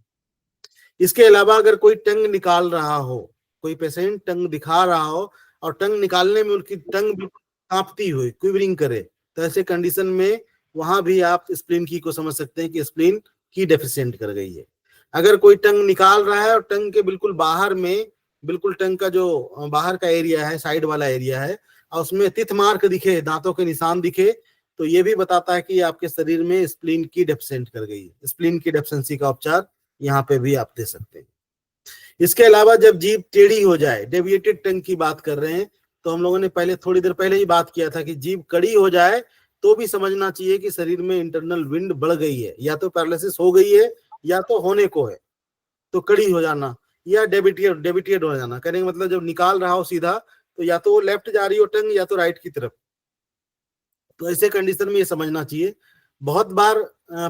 इसके अलावा अगर कोई टंग निकाल रहा हो, कोई पेशेंट टंग दिखा रहा हो और टंग निकालने में उनकी टंग बिल्कुल कांपती हुई क्विवरिंग करे, तो ऐसे कंडीशन में वहां भी आप स्प्लीन की को समझ सकते हैं कि स्प्लीन की डेफिशिएंट कर गई है। अगर कोई टंग निकाल रहा है और टंग के बिल्कुल बाहर में, बिल्कुल टंग का जो बाहर का एरिया है, साइड वाला एरिया है, और उसमें तिथ मार्क दिखे, दांतों के निशान दिखे, तो ये भी बताता है कि आपके शरीर में स्प्लीन की डेफिशिएंट कर गई है। स्प्लीन की डेफिशिएंसी का उपचार यहाँ पे भी आप दे सकते हैं। इसके अलावा जब जीभ टेढ़ी हो जाए, डेविएटेड टंग की बात कर रहे हैं, तो हम लोगों ने पहले थोड़ी देर पहले ही बात किया था कि जीभ कड़ी हो जाए तो भी समझना चाहिए कि शरीर में इंटरनल विंड बढ़ गई है, या तो पैरालिसिस हो गई है या तो होने को है। तो कड़ी हो जाना या डेविएटेड हो जाना, कहने का मतलब जब निकाल रहा हो सीधा तो या तो वो लेफ्ट जा रही हो टंग या तो राइट की तरफ। तो ऐसे कंडीशन में ये समझना चाहिए। बहुत बार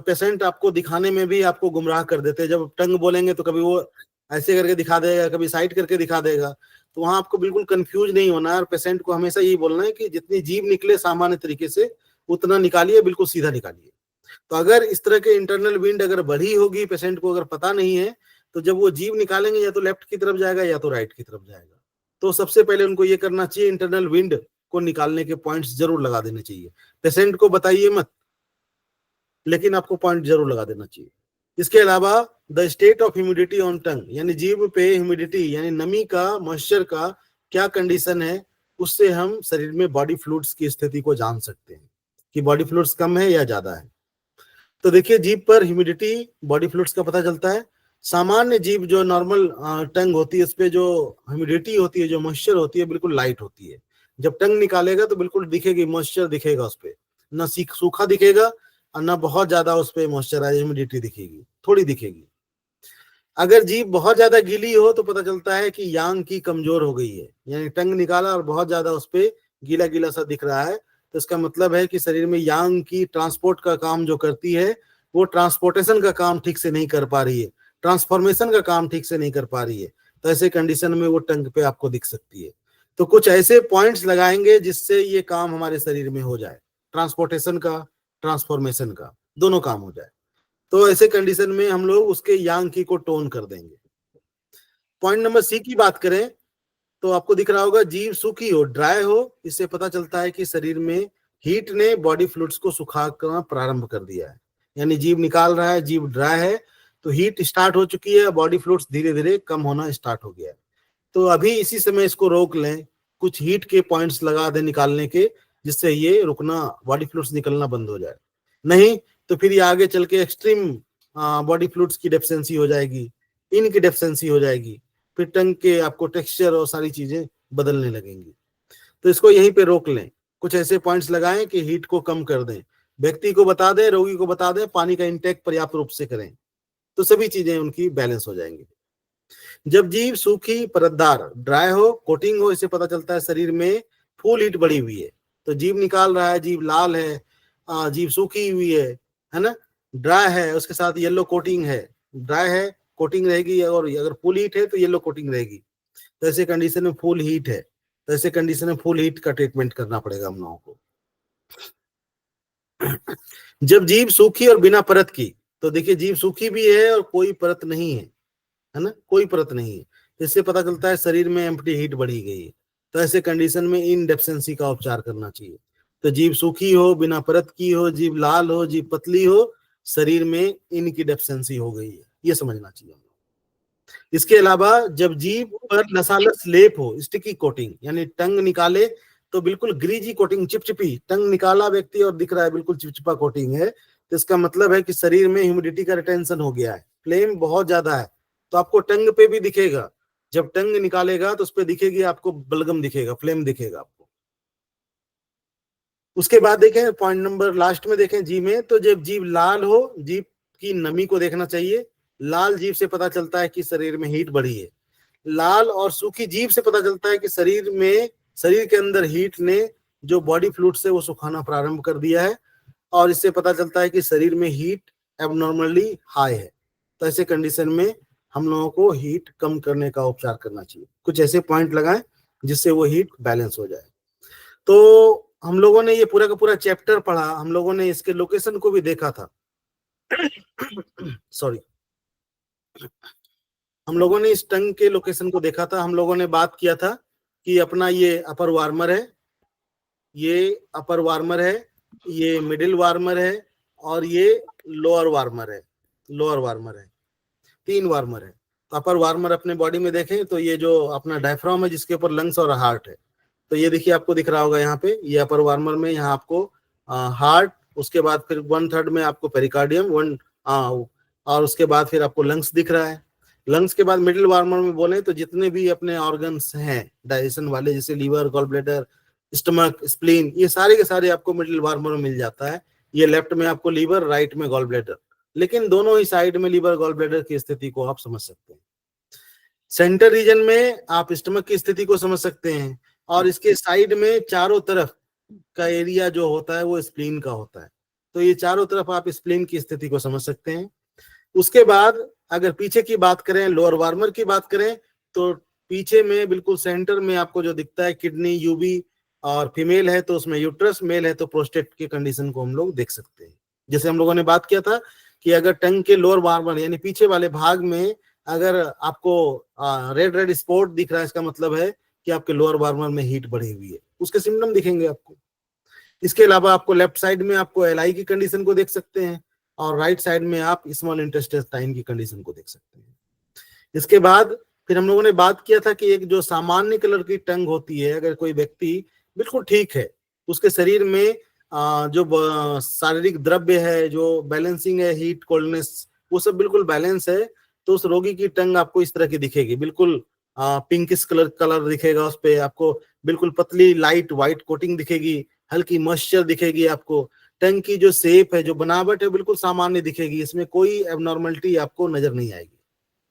पेशेंट आपको दिखाने में भी आपको गुमराह कर देते हैं, जब टंग बोलेंगे तो कभी वो ऐसे करके दिखा देगा, कभी साइड करके दिखा देगा, तो वहां आपको बिल्कुल कंफ्यूज नहीं होना है। और पेशेंट को हमेशा यही बोलना है कि जितनी जीभ निकले सामान्य तरीके से उतना निकालिए, बिल्कुल सीधा निकालिए। तो अगर इस तरह के इंटरनल विंड अगर बढ़ी होगी, पेशेंट को अगर पता नहीं है, तो जब वो जीभ निकालेंगे या तो लेफ्ट की तरफ जाएगा या तो राइट की तरफ जाएगा। तो सबसे पहले उनको ये करना चाहिए, इंटरनल विंड को निकालने के पॉइंट्स जरूर लगा देने चाहिए। पेशेंट को बताइए मत, लेकिन आपको पॉइंट जरूर लगा देना चाहिए। इसके अलावा the state of humidity on टंग, यानी जीभ पे ह्यूमिडिटी यानी नमी का, मॉइस्चर का क्या कंडीशन है, उससे हम शरीर में बॉडी फ्लूइड्स की स्थिति को जान सकते हैं कि बॉडी फ्लूइड्स कम है या ज्यादा है। तो देखिए जीभ पर ह्यूमिडिटी बॉडी फ्लूइड्स का पता चलता है। सामान्य जीभ जो नॉर्मल टंग होती है उस पे जो ह्यूमिडिटी होती है, जो मॉइस्चर होती है, बिल्कुल लाइट होती है। जब टंग निकालेगा तो बिल्कुल दिखेगी, मॉइस्चर दिखेगा उस पे, ना सूखा दिखेगा और ना बहुत ज्यादा उस पे मॉइस्चराइज ह्यूमिडिटी दिखेगी, थोड़ी दिखेगी। अगर जीभ बहुत ज्यादा गीली हो तो पता चलता है कि यांग की कमजोर हो गई है, यानी टंग निकाला और बहुत ज्यादा उस पे गीला गीला सा दिख रहा है, तो इसका मतलब है कि शरीर में यांग की ट्रांसपोर्ट का काम जो करती है वो ट्रांसपोर्टेशन का काम ठीक से नहीं कर पा रही है, ट्रांसफॉर्मेशन का काम ठीक से नहीं कर पा रही है। तो ऐसे कंडीशन में वो टंग पे आपको दिख सकती है। तो कुछ ऐसे पॉइंट्स लगाएंगे जिससे ये काम हमारे शरीर में हो जाए, ट्रांसपोर्टेशन का, ट्रांसफॉर्मेशन का, दोनों काम हो जाए। तो ऐसे कंडीशन में हम लोग उसके यांग की को टोन कर देंगे। पॉइंट नंबर सी की बात करें तो आपको दिख रहा होगा जीभ सूखी हो, ड्राई हो, इससे पता चलता है कि शरीर में हीट ने बॉडी फ्लूइड्स को सुखाना प्रारंभ कर दिया है, यानी जीभ निकाल रहा है, जीभ ड्राई है तो हीट स्टार्ट हो चुकी है, बॉडी फ्लूइड्स धीरे धीरे कम होना स्टार्ट हो गया है। तो अभी इसी समय इसको रोक लें, कुछ हीट के पॉइंट्स लगा दें निकालने के, जिससे ये रुकना, बॉडी फ्लूइड्स निकलना बंद हो जाए। नहीं तो फिर ये आगे चल के एक्सट्रीम बॉडी फ्लूइड्स की डेफिशिएंसी हो जाएगी, इनकी डेफिशिएंसी हो जाएगी, फिर टंग के आपको टेक्सचर और सारी चीजें बदलने लगेंगी। तो इसको यहीं पे रोक लें, कुछ ऐसे पॉइंट्स लगाएं कि हीट को कम कर दें, व्यक्ति को बता दें, रोगी को बता दें, पानी का इंटेक पर्याप्त रूप से करें, तो सभी चीजें उनकी बैलेंस हो जाएंगी। जब जीभ सूखी, परतदार, ड्राई हो, कोटिंग हो, इससे पता चलता है शरीर में फुल हीट बढ़ी हुई है। तो जीभ निकाल रहा है, जीभ लाल है, जीभ सूखी हुई है ना, ड्राई है, उसके साथ येलो कोटिंग है, ड्राई है कोटिंग रहेगी, और अगर फुल हीट है तो येलो कोटिंग रहेगी। तो ऐसे कंडीशन में फुल हीट है, तो ऐसे कंडीशन में फुल हीट का ट्रीटमेंट करना पड़ेगा हम लोगों को। जब जीभ सूखी और बिना परत की, तो देखिए जीभ सूखी भी है और कोई परत नहीं है ना, कोई परत नहीं है, इससे पता चलता है शरीर में एम्प्टी हीट बढ़ी गई है। तो ऐसे कंडीशन में इन डेफिशिएंसी का उपचार करना चाहिए। तो जीभ सूखी हो, बिना परत की हो, जीभ लाल हो, जीभ पतली हो, शरीर में इनकी डेफिशिएंसी हो गई है, ये समझना चाहिए। इसके अलावा जब जीभ पर नसालस लेप हो, स्टिकी कोटिंग, यानी टंग निकाले तो बिल्कुल ग्रीजी कोटिंग, चिपचिपी, टंग निकाला व्यक्ति और दिख रहा है बिल्कुल चिपचिपा कोटिंग है, तो इसका मतलब है कि शरीर में ह्यूमिडिटी का रिटेंशन हो गया है, फ्लेम बहुत ज्यादा है। तो आपको टंग पे भी दिखेगा, जब टंग निकालेगा तो उस पर दिखेगी आपको बलगम दिखेगा, फ्लेम दिखेगा आपको। उसके बाद देखें पॉइंट नंबर लास्ट में देखें जी में, तो जब जीभ लाल हो, जीभ की नमी को देखना चाहिए। लाल जीभ से पता चलता है कि शरीर में हीट बढ़ी है। लाल और सूखी जीभ से पता चलता है कि शरीर के अंदर हीट ने जो बॉडी फ्लूइड्स है वो सुखाना प्रारंभ कर दिया है, और इससे पता चलता है कि शरीर में हीट एबनॉर्मली हाई है। तो ऐसे कंडीशन में हम लोगों को हीट कम करने का उपचार करना चाहिए। कुछ ऐसे पॉइंट लगाएं जिससे वो हीट बैलेंस हो जाए। तो हम लोगों ने ये पूरा का पूरा चैप्टर पढ़ा, हम लोगों ने इसके लोकेशन को भी देखा था सॉरी, हम लोगों ने इस टंग के लोकेशन को देखा था। हम लोगों ने बात किया था कि अपना ये अपर वार्मर है, ये अपर वार्मर है, ये मिडिल वार्मर है, और ये लोअर वार्मर है, लोअर वार्मर है, 3 वार्मर है। तो अपर वार्मर अपने बॉडी में देखें तो ये जो अपना डायफ्राम है जिसके ऊपर लंग्स और हार्ट है, तो ये देखिए आपको दिख रहा होगा यहाँ पे, ये अपर वार्मर में यहाँ आपको हार्ट, उसके बाद फिर 1/3 में आपको पेरिकार्डियम, और उसके बाद फिर आपको लंग्स दिख रहा है। लंग्स के बाद मिडिल वार्मर में बोले तो जितने भी अपने ऑर्गन्स हैं डाइजेशन वाले, जैसे liver, gall bladder, stomach, spleen, ये सारे के सारे आपको मिडिल वार्मर में मिल जाता है। ये लेफ्ट में आपको लीवर, राइट में गॉल ब्लैडर, लेकिन दोनों ही साइड में लीवर, गॉल ब्लैडर की स्थिति को आप समझ सकते हैं। सेंटर रीजन में आप स्टमक की स्थिति को समझ सकते हैं, और इसके साइड में चारों तरफ का एरिया जो होता है वो स्प्लीन का होता है। तो ये चारों तरफ आप स्प्लीन की स्थिति को समझ सकते हैं। उसके बाद अगर पीछे की बात करें, लोअर वार्मर की बात करें, तो पीछे में बिल्कुल सेंटर में आपको जो दिखता है किडनी, यूबी, और फीमेल है तो उसमें यूट्रस, मेल है तो प्रोस्टेट की कंडीशन को हम लोग देख सकते हैं। जैसे हम लोगों ने बात किया था कि अगर टंग के लोअर वार्मर यानी पीछे वाले भाग में अगर आपको रेड रेड स्पॉट दिख रहा है, इसका मतलब है कि आपके लोअर वार्मर में हीट बढ़ी हुई है, उसके सिम्टम दिखेंगे आपको। इसके अलावा आपको लेफ्ट साइड में आपको एलआई की कंडीशन को देख सकते हैं, और राइट साइड में आप स्मॉल इंटेस्टाइन की कंडीशन को देख सकते हैं। इसके बाद फिर हम लोगों ने बात किया था कि एक जो सामान्य कलर की टंग होती है, अगर कोई व्यक्ति बिल्कुल ठीक है, उसके शरीर में जो शारीरिक द्रव्य है, जो बैलेंसिंग है, हीट कोल्डनेस, वो सब बिल्कुल बैलेंस है, तो उस रोगी की टंग आपको इस तरह की दिखेगी, बिल्कुल पिंकिश कलर दिखेगा उस पे आपको, बिल्कुल पतली लाइट व्हाइट कोटिंग दिखेगी, हल्की मॉइस्चर दिखेगी आपको। टंग की जो शेप है, जो बनावट है, बिल्कुल सामान्य दिखेगी, इसमें कोई एबनॉर्मलिटी आपको नजर नहीं आएगी।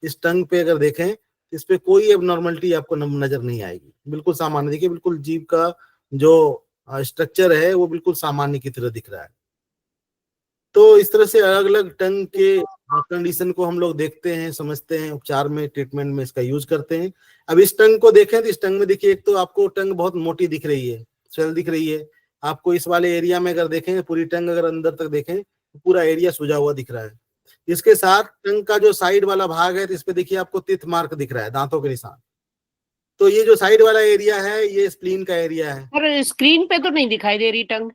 इस टंग पे अगर देखें, इस पे कोई एबनॉर्मलिटी आपको नजर नहीं आएगी, बिल्कुल सामान्य देखिए, बिल्कुल जीभ का जो स्ट्रक्चर है वो बिल्कुल सामान्य की तरह दिख रहा है। तो इस तरह से अलग अलग टंग के कंडीशन को हम लोग देखते हैं, समझते हैं, उपचार में, ट्रीटमेंट में इसका यूज करते हैं। अब इस टंग को देखें तो इस टंग में देखिए, एक तो आपको टंग बहुत मोटी दिख रही है, स्वेल दिख रही है आपको। इस वाले एरिया में अगर देखें, पूरी टंग अगर अंदर तक देखें तो पूरा एरिया सूजा हुआ दिख रहा है। इसके साथ टंग का जो साइड वाला भाग है, तो इस पे देखिए आपको टिथ मार्क दिख रहा है, दांतों के निशान। तो ये जो साइड वाला एरिया है, ये स्प्लीन का एरिया है। और स्क्रीन पे तो नहीं दिखाई दे रही टंग?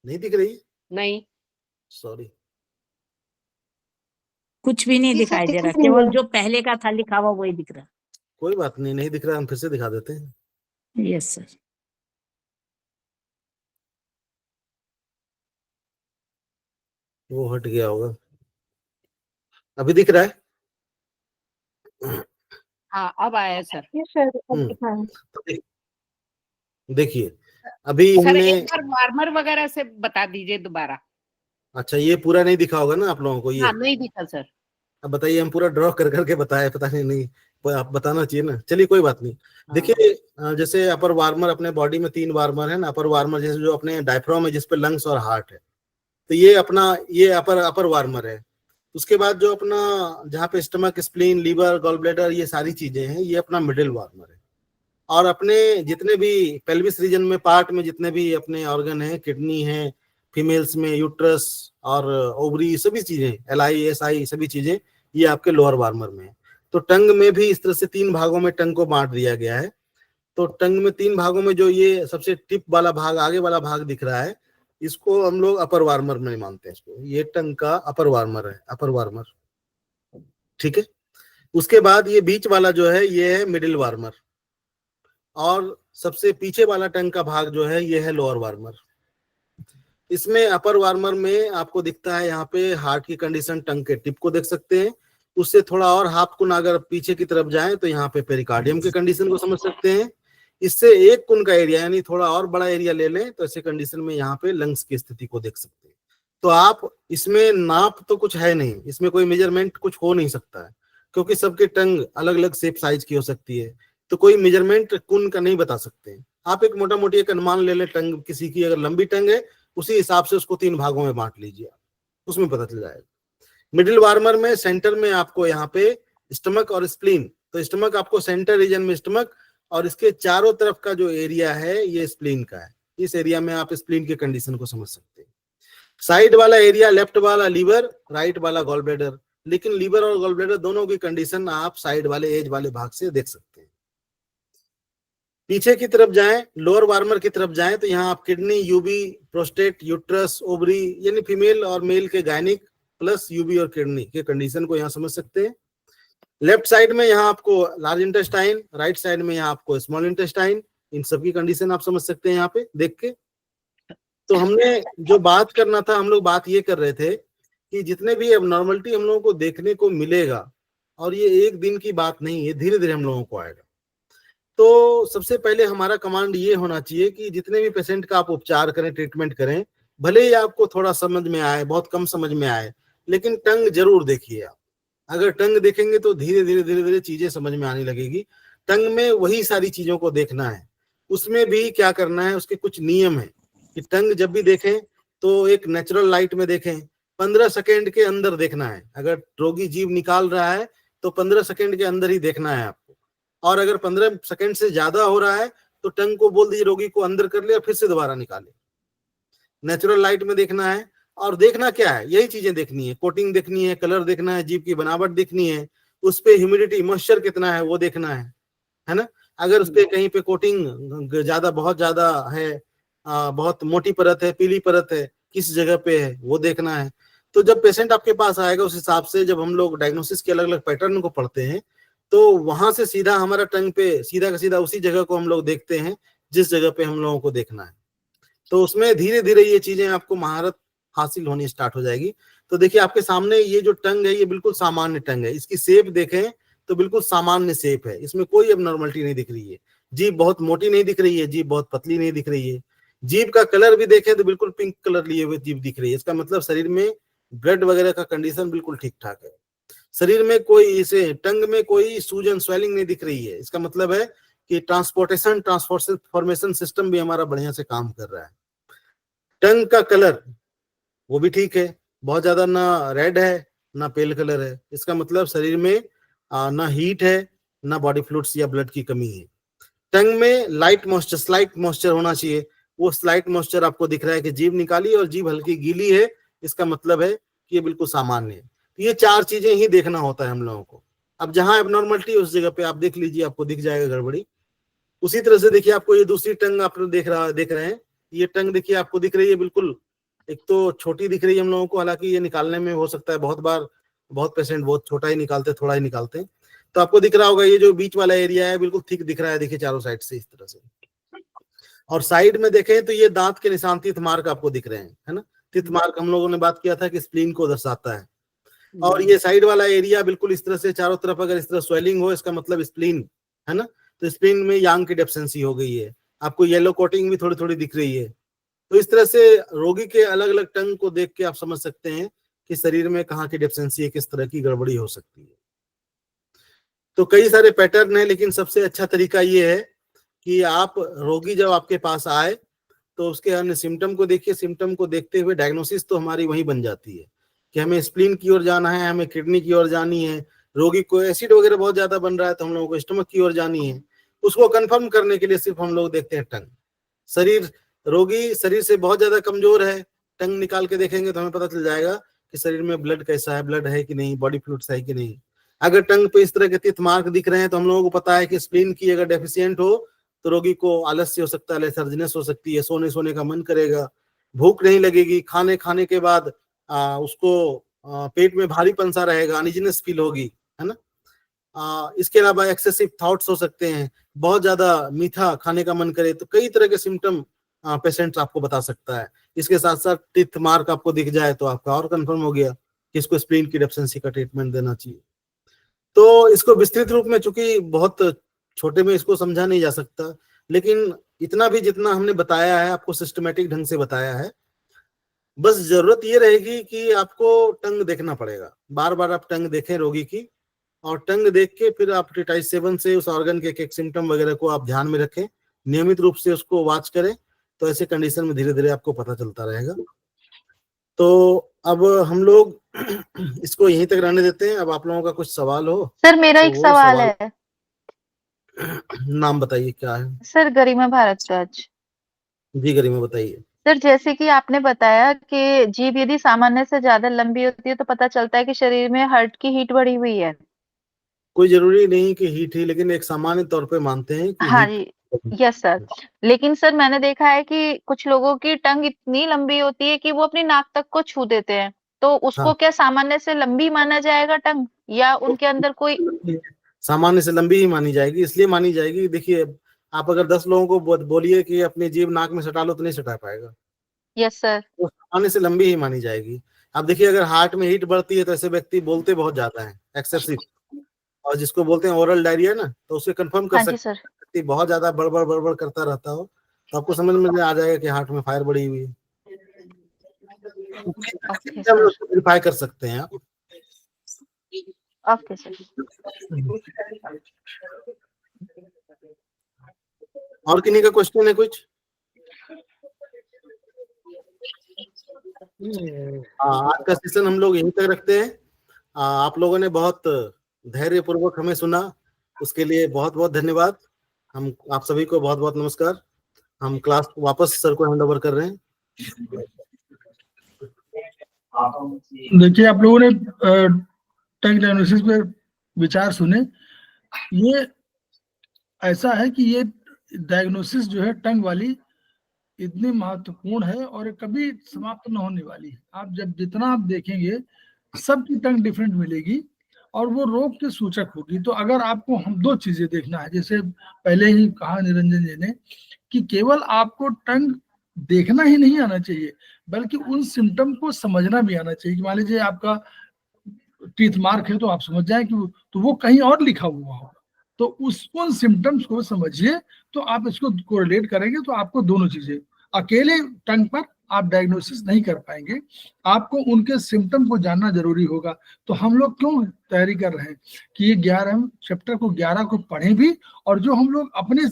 नहीं दिख रही? नहीं, सॉरी, कुछ भी नहीं दिखाई दे रहा, केवल जो पहले का था लिखा हुआ वही दिख रहा। कोई बात नहीं, नहीं दिख रहा, हम फिर से दिखा देते हैं। Yes sir. वो हट गया होगा, अभी दिख रहा है? हाँ अब आया सर। तो देखिए, अभी सर हमने, एक बार वार्मर वगैरह से बता दीजिए दोबारा। अच्छा ये पूरा नहीं दिखा होगा ना आप लोगों को? ये हाँ नहीं दिखा सर। अब बताइए, हम पूरा ड्रॉ कर करके बताए, पता नहीं पर आप बताना चाहिए ना। चलिए कोई बात नहीं। देखिए जैसे अपर वार्मर, अपने बॉडी में 3 वार्मर है ना। अपर वार्मर जैसे जो अपने डायफ्राम है, जिसपे लंग्स और हार्ट है, तो ये अपना ये अपर वार्मर है। उसके बाद जो अपना जहाँ पे stomach, spleen, liver, gall bladder, ये सारी चीजें हैं, ये अपना मिडिल वार्मर है। और अपने जितने भी पेल्विस रीजन में, पार्ट में जितने भी अपने ऑर्गन है, किडनी है, फीमेल्स में यूट्रस और ओवरी, सभी चीजें, LI, SI, सभी चीजें ये आपके लोअर वार्मर में है। तो टंग में भी इस तरह से 3 भागों में टंग को बांट दिया गया है। तो टंग में 3 भागों में जो ये सबसे टिप वाला भाग, आगे वाला भाग दिख रहा है, इसको हम लोग अपर वार्मर में मानते हैं इसको। ये टंग का अपर वार्मर है, अपर वार्मर, ठीक है। उसके बाद ये बीच वाला जो है, ये है मिडिल वार्मर, और सबसे पीछे वाला टंग का भाग जो है, ये है लोअर वार्मर। इसमें अपर वार्मर में आपको दिखता है यहाँ पे हार्ट की कंडीशन, टंग के टिप को देख सकते हैं। उससे थोड़ा और हाथ कुन अगर पीछे की तरफ जाएं तो यहाँ पे पेरिकार्डियम के कंडीशन को समझ सकते हैं। इससे 1 कुन का एरिया, यानी थोड़ा और बड़ा एरिया ले लें तो ऐसे कंडीशन में यहाँ पे लंग्स की स्थिति को देख सकते हैं। तो आप इसमें नाप तो कुछ है नहीं, इसमें कोई मेजरमेंट कुछ हो नहीं सकता है, क्योंकि सबके टंग अलग अलग शेप साइज की हो सकती है। तो कोई मेजरमेंट कुन का नहीं बता सकते। आप एक मोटा मोटी एक अनुमान ले लें, टंग किसी की अगर लंबी टंग है, उसी हिसाब से उसको 3 भागों में बांट लीजिए, उसमें पता चल जाएगा। मिडिल वार्मर में सेंटर में आपको यहाँ पे स्टमक और स्प्लीन, तो स्टमक आपको सेंटर रीजन में स्टमक, और इसके चारों तरफ का जो एरिया है ये स्प्लीन का है। इस एरिया में आप स्प्लीन के कंडीशन को समझ सकते हैं। साइड वाला एरिया, लेफ्ट वाला लीवर, राइट वाला गॉल ब्लैडर। लेकिन लीवर और गॉल ब्लैडर दोनों की कंडीशन आप साइड वाले एज वाले भाग से देख सकते हैं। पीछे की तरफ जाएं, लोअर वार्मर की तरफ जाएं, तो यहाँ आप kidney, UB, prostate, uterus, ovary, यानी फीमेल और मेल के गायनिक प्लस यूबी और किडनी के कंडीशन को यहाँ समझ सकते हैं। लेफ्ट साइड में यहाँ आपको लार्ज इंटेस्टाइन, राइट साइड में यहाँ आपको स्मॉल इंटेस्टाइन, इन सबकी कंडीशन आप समझ सकते हैं यहाँ पे देख के। तो हमने जो बात करना था, हम लोग बात ये कर रहे थे कि जितने भी एबनॉर्मलिटी हम लोगों को देखने को मिलेगा, और ये एक दिन की बात नहीं है, धीरे धीरे हम लोगों को आएगा। तो सबसे पहले हमारा कमांड ये होना चाहिए कि जितने भी पेशेंट का आप उपचार करें, ट्रीटमेंट करें, भले ही आपको थोड़ा समझ में आए, बहुत कम समझ में आए, लेकिन टंग जरूर देखिए आप। अगर टंग देखेंगे तो धीरे धीरे चीजें समझ में आने लगेगी। टंग में वही सारी चीजों को देखना है। उसमें भी क्या करना है, उसके कुछ नियम है कि टंग जब भी देखें तो एक नेचुरल लाइट में देखें, 15 सेकेंड के अंदर देखना है। अगर रोगी जीभ निकाल रहा है तो 15 सेकेंड के अंदर ही देखना है आपको। और अगर 15 सेकेंड से ज्यादा हो रहा है तो टंग को बोल दीजिए रोगी को अंदर कर ले और फिर से दोबारा निकाले। नेचुरल लाइट में देखना है। और देखना क्या है, यही चीजें देखनी है, कोटिंग देखनी है, कलर देखना है, जीभ की बनावट देखनी है, उस पे ह्यूमिडिटी, मॉइस्चर कितना है वो देखना है ना। अगर उस पे कहीं पे कोटिंग ज्यादा, बहुत ज्यादा है, बहुत मोटी परत है, पीली परत है, किस जगह पे है वो देखना है। तो जब पेशेंट आपके पास आएगा, उस हिसाब से जब हम लोग डायग्नोसिस के अलग अलग पैटर्न को पढ़ते हैं, तो वहां से सीधा हमारा टंग पे सीधा का सीधा उसी जगह को हम लोग देखते हैं जिस जगह पे हम लोगों को देखना है। तो उसमें धीरे धीरे ये चीजें आपको महारत हासिल होनी स्टार्ट हो जाएगी। तो देखिए आपके सामने ये जो टंग है ये बिल्कुल सामान्य टंग है, इसकी शेप देखें तो बिल्कुल सामान्य शेप है, इसमें कोई एबनॉर्मलिटी नहीं दिख रही है। जीभ बहुत मोटी नहीं दिख रही है, जीभ बहुत पतली नहीं दिख रही है। जीभ का कलर भी देखें तो बिल्कुल पिंक कलर लिए हुए जीभ दिख रही है, इसका मतलब शरीर में ब्लड वगैरह का कंडीशन बिल्कुल ठीक ठाक है। शरीर में कोई इसे टंग में कोई सूजन स्वेलिंग नहीं दिख रही है, इसका मतलब है कि ट्रांसफॉर्मेशन सिस्टम भी हमारा बढ़िया से काम कर रहा है। टंग का कलर वो भी ठीक है, बहुत ज्यादा ना रेड है ना पेल कलर है, इसका मतलब शरीर में ना हीट है ना बॉडी फ्लूइड्स या ब्लड की कमी है। टंग में स्लाइट मॉइस्चर होना चाहिए, वो स्लाइट मॉइस्चर आपको दिख रहा है कि जीभ निकाली और जीभ हल्की गीली है, इसका मतलब है कि ये बिल्कुल सामान्य है। तो ये चार चीजें ही देखना होता है हम लोगों को। अब जहां एबनॉर्मलिटी उस जगह पे आप देख लीजिए, आपको दिख जाएगा गड़बड़ी। उसी तरह से देखिए आपको ये दूसरी टंग आप देख रहे हैं, ये टंग देखिए आपको दिख रही है बिल्कुल, एक तो छोटी दिख रही है हम लोगों को, हालांकि ये निकालने में हो सकता है बहुत बार बहुत पेशेंट बहुत छोटा ही निकालते थोड़ा ही निकालते हैं। तो आपको दिख रहा होगा ये जो बीच वाला एरिया है बिल्कुल थिक दिख रहा है, देखिए चारों साइड से इस तरह से। और साइड में देखें तो ये दांत के निशान तिथ मार्क आपको दिख रहे हैं, है ना। तिथ मार्क हम लोगों ने बात किया था कि स्प्लीन को दर्शाता है। और ये साइड वाला एरिया बिल्कुल इस तरह से चारों तरफ अगर इस तरह स्वेलिंग हो, इसका मतलब स्प्लीन है ना। तो स्प्लीन में यांग की डेफिशिएंसी हो गई है, आपको येलो कोटिंग भी थोड़ी थोड़ी दिख रही है। तो इस तरह से रोगी के अलग अलग टंग को देख के आप समझ सकते हैं कि शरीर में कहाँ की डेफिशिएंसी है, किस तरह की गड़बड़ी हो सकती है। तो कई सारे पैटर्न है, लेकिन सबसे अच्छा तरीका ये है कि आप रोगी जब आपके पास आए तो उसके अन्य सिम्टम को देखिए, सिम्टम को देखते हुए डायग्नोसिस तो हमारी वही बन जाती है कि हमें स्प्लीन की ओर जाना है, हमें किडनी की ओर जानी है, रोगी को एसिड वगैरह बहुत ज्यादा बन रहा है तो हम लोगों को स्टमक की ओर जानी है। उसको कंफर्म करने के लिए सिर्फ हम लोग देखते हैं टंग। रोगी शरीर से बहुत ज्यादा कमजोर है, टंग निकाल के देखेंगे तो हमें पता चल जाएगा कि शरीर में ब्लड कैसा है, ब्लड है कि नहीं, बॉडी फ्लूइड्स है कि नहीं। अगर टंग पे इस तरह के तिथ मार्क दिख रहे हैं तो हम लोगों को पता है कि स्प्लीन की अगर डेफिशिएंट हो तो रोगी को आलस्य हो सकता है, लेथर्जीनेस हो सकती है, सोने का मन करेगा, भूख नहीं लगेगी, खाने के बाद उसको पेट में भारीपन सा रहेगा, अनइजीनेस फील होगी, है ना। इसके अलावा एक्सेसिव थॉट्स हो सकते हैं, बहुत ज्यादा मीठा खाने का मन करे, तो कई तरह के सिम्टम पेशेंट आपको बता सकता है। इसके साथ साथ टिथ मार्क आपको दिख जाए तो आपका और कंफर्म हो गया कि इसको स्प्लीन की डेफिशिएंसी का ट्रीटमेंट देना चाहिए। तो इसको विस्तृत रूप में, चूंकि बहुत छोटे में इसको समझा नहीं जा सकता, लेकिन इतना भी जितना हमने बताया है आपको सिस्टमेटिक ढंग से बताया है। बस जरूरत ये रहेगी कि आपको टंग देखना पड़ेगा, बार बार आप टंग देखें रोगी की, और टंग देख के फिर आप ट्रिटाइज 7 से उस ऑर्गन के एक सिम्टम वगैरह को आप ध्यान में रखें, नियमित रूप से उसको वॉच करें, तो ऐसे कंडीशन में धीरे धीरे आपको पता चलता रहेगा। तो अब हम लोग इसको यहीं तक रहने देते हैं। अब आप लोगों का कुछ सवाल हो? सर मेरा तो एक वो सवाल है। नाम बताइए क्या है? सर गरिमा भारद्वाज। जी गरिमा बताइए। सर जैसे कि आपने बताया कि जीभ यदि सामान्य से ज्यादा लंबी होती है तो पता चलता है कि शरीर में हार्ट की हीट बढ़ी हुई है। कोई जरूरी नहीं कि हीट ही, लेकिन एक सामान्य तौर पे मानते हैं कि हाँ हीट। जी, यस सर। लेकिन सर मैंने देखा है कि कुछ लोगों की टंग इतनी लंबी होती है कि वो अपनी नाक तक को छू देते हैं, तो उसको हाँ, क्या सामान्य से लंबी माना जाएगा टंग, या उनके अंदर कोई? सामान्य से लंबी ही मानी जाएगी। इसलिए मानी जाएगी, देखिए आप अगर 10 लोगों को बोलिए कि अपनी जीभ नाक में सटा लो तो नहीं सटा पाएगा। Yes sir. तो सामान्य से लंबी ही मानी जाएगी। अब देखिए अगर हार्ट में हीट बढ़ती है तो ऐसे व्यक्ति बोलते बहुत ज्यादा है, एक्सेसिव, और जिसको बोलते हैं ओरल डायरिया ना, तो उसे कंफर्म कर हाँ जी सकते सर। हैं बहुत ज्यादा बड़बड़ करता रहता हो तो आपको समझ में आ जाएगा कि हार्ट में फायर बढ़ी हुई है। Okay sir. वेरीफाई कर सकते हैं आप। Okay sir. और किन्हीं का क्वेश्चन है कुछ? आज का सेशन हम लोग यहीं तक रखते हैं। आप लोगों ने बहुत धैर्य पूर्वक हमें सुना, उसके लिए बहुत बहुत धन्यवाद। हम आप सभी को बहुत बहुत नमस्कार। हम क्लास को वापस सर को हैंड ओवर कर रहे हैं। देखिए आप लोगों ने टंग डायग्नोसिस पे विचार सुने। ये ऐसा है कि ये डायग्नोसिस जो है टंग वाली इतनी महत्वपूर्ण है और कभी समाप्त न होने वाली है। आप जब जितना आप देखेंगे सबकी टंग डिफरेंट मिलेगी और वो रोग के सूचक होगी। तो अगर आपको हम दो चीजें देखना है, जैसे पहले ही कहा निरंजन जी ने कि केवल आपको टंग देखना ही नहीं आना चाहिए, बल्कि उन सिम्टम को समझना भी आना चाहिए। कि मान लीजिए आपका टीथ मार्क है तो आप समझ जाए कि तो वो कहीं और लिखा हुआ होगा, तो उन सिम्टम्स को समझिए, तो आप इसको कोरिलेट करेंगे तो आपको दोनों चीजें, अकेले टंग पर आप डायग्नोसिस नहीं कर पाएंगे, आपको उनके सिम्टम को जानना जरूरी होगा। तो हम लोग क्यों तैयारी कर रहे हैं कि ये 11 चैप्टर को 11 को पढ़ें भी, और जो हम लोग अपने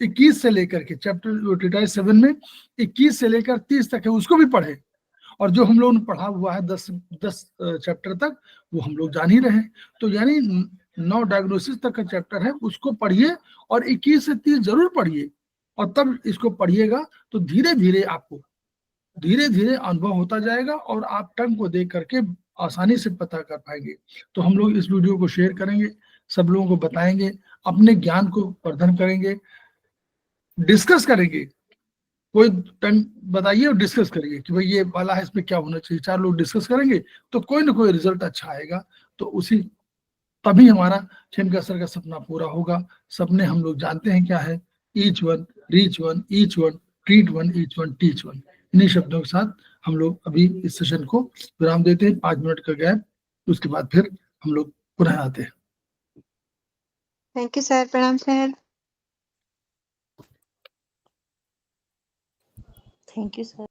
21 से लेकर के चैप्टर टिटाइज 7 में 21 से लेकर 30 तक है उसको भी पढ़े, और जो हम लोगों ने पढ़ा हुआ है 10 चैप्टर तक वो हम लोग जान ही रहे हैं। तो यानी 9 डायग्नोसिस तक का चैप्टर है उसको पढ़िए, और 21 से 30 जरूर पढ़िए, और तब इसको पढ़िएगा तो धीरे धीरे आपको धीरे धीरे अनुभव होता जाएगा, और आप टंग को देख करके आसानी से पता कर पाएंगे। तो हम लोग इस वीडियो को शेयर करेंगे, सब लोगों को बताएंगे, अपने ज्ञान को वर्धन करेंगे, डिस्कस करेंगे। कोई टंग बताइए और डिस्कस करिए कि भाई ये वाला है, इसमें क्या होना चाहिए, 4 लोग डिस्कस करेंगे तो कोई ना कोई रिजल्ट अच्छा आएगा। तो उसी तभी हमारा खेमका सर का सपना पूरा होगा। सपने हम लोग जानते हैं क्या है, each one, reach one, each one, treat one, each one, teach one. इन्हीं शब्दों के साथ हम लोग अभी इस सेशन को विराम देते हैं, 5 मिनट का गैप, उसके बाद फिर हम लोग पुनः आते हैं। Thank you sir. प्रणाम सर। Thank you sir.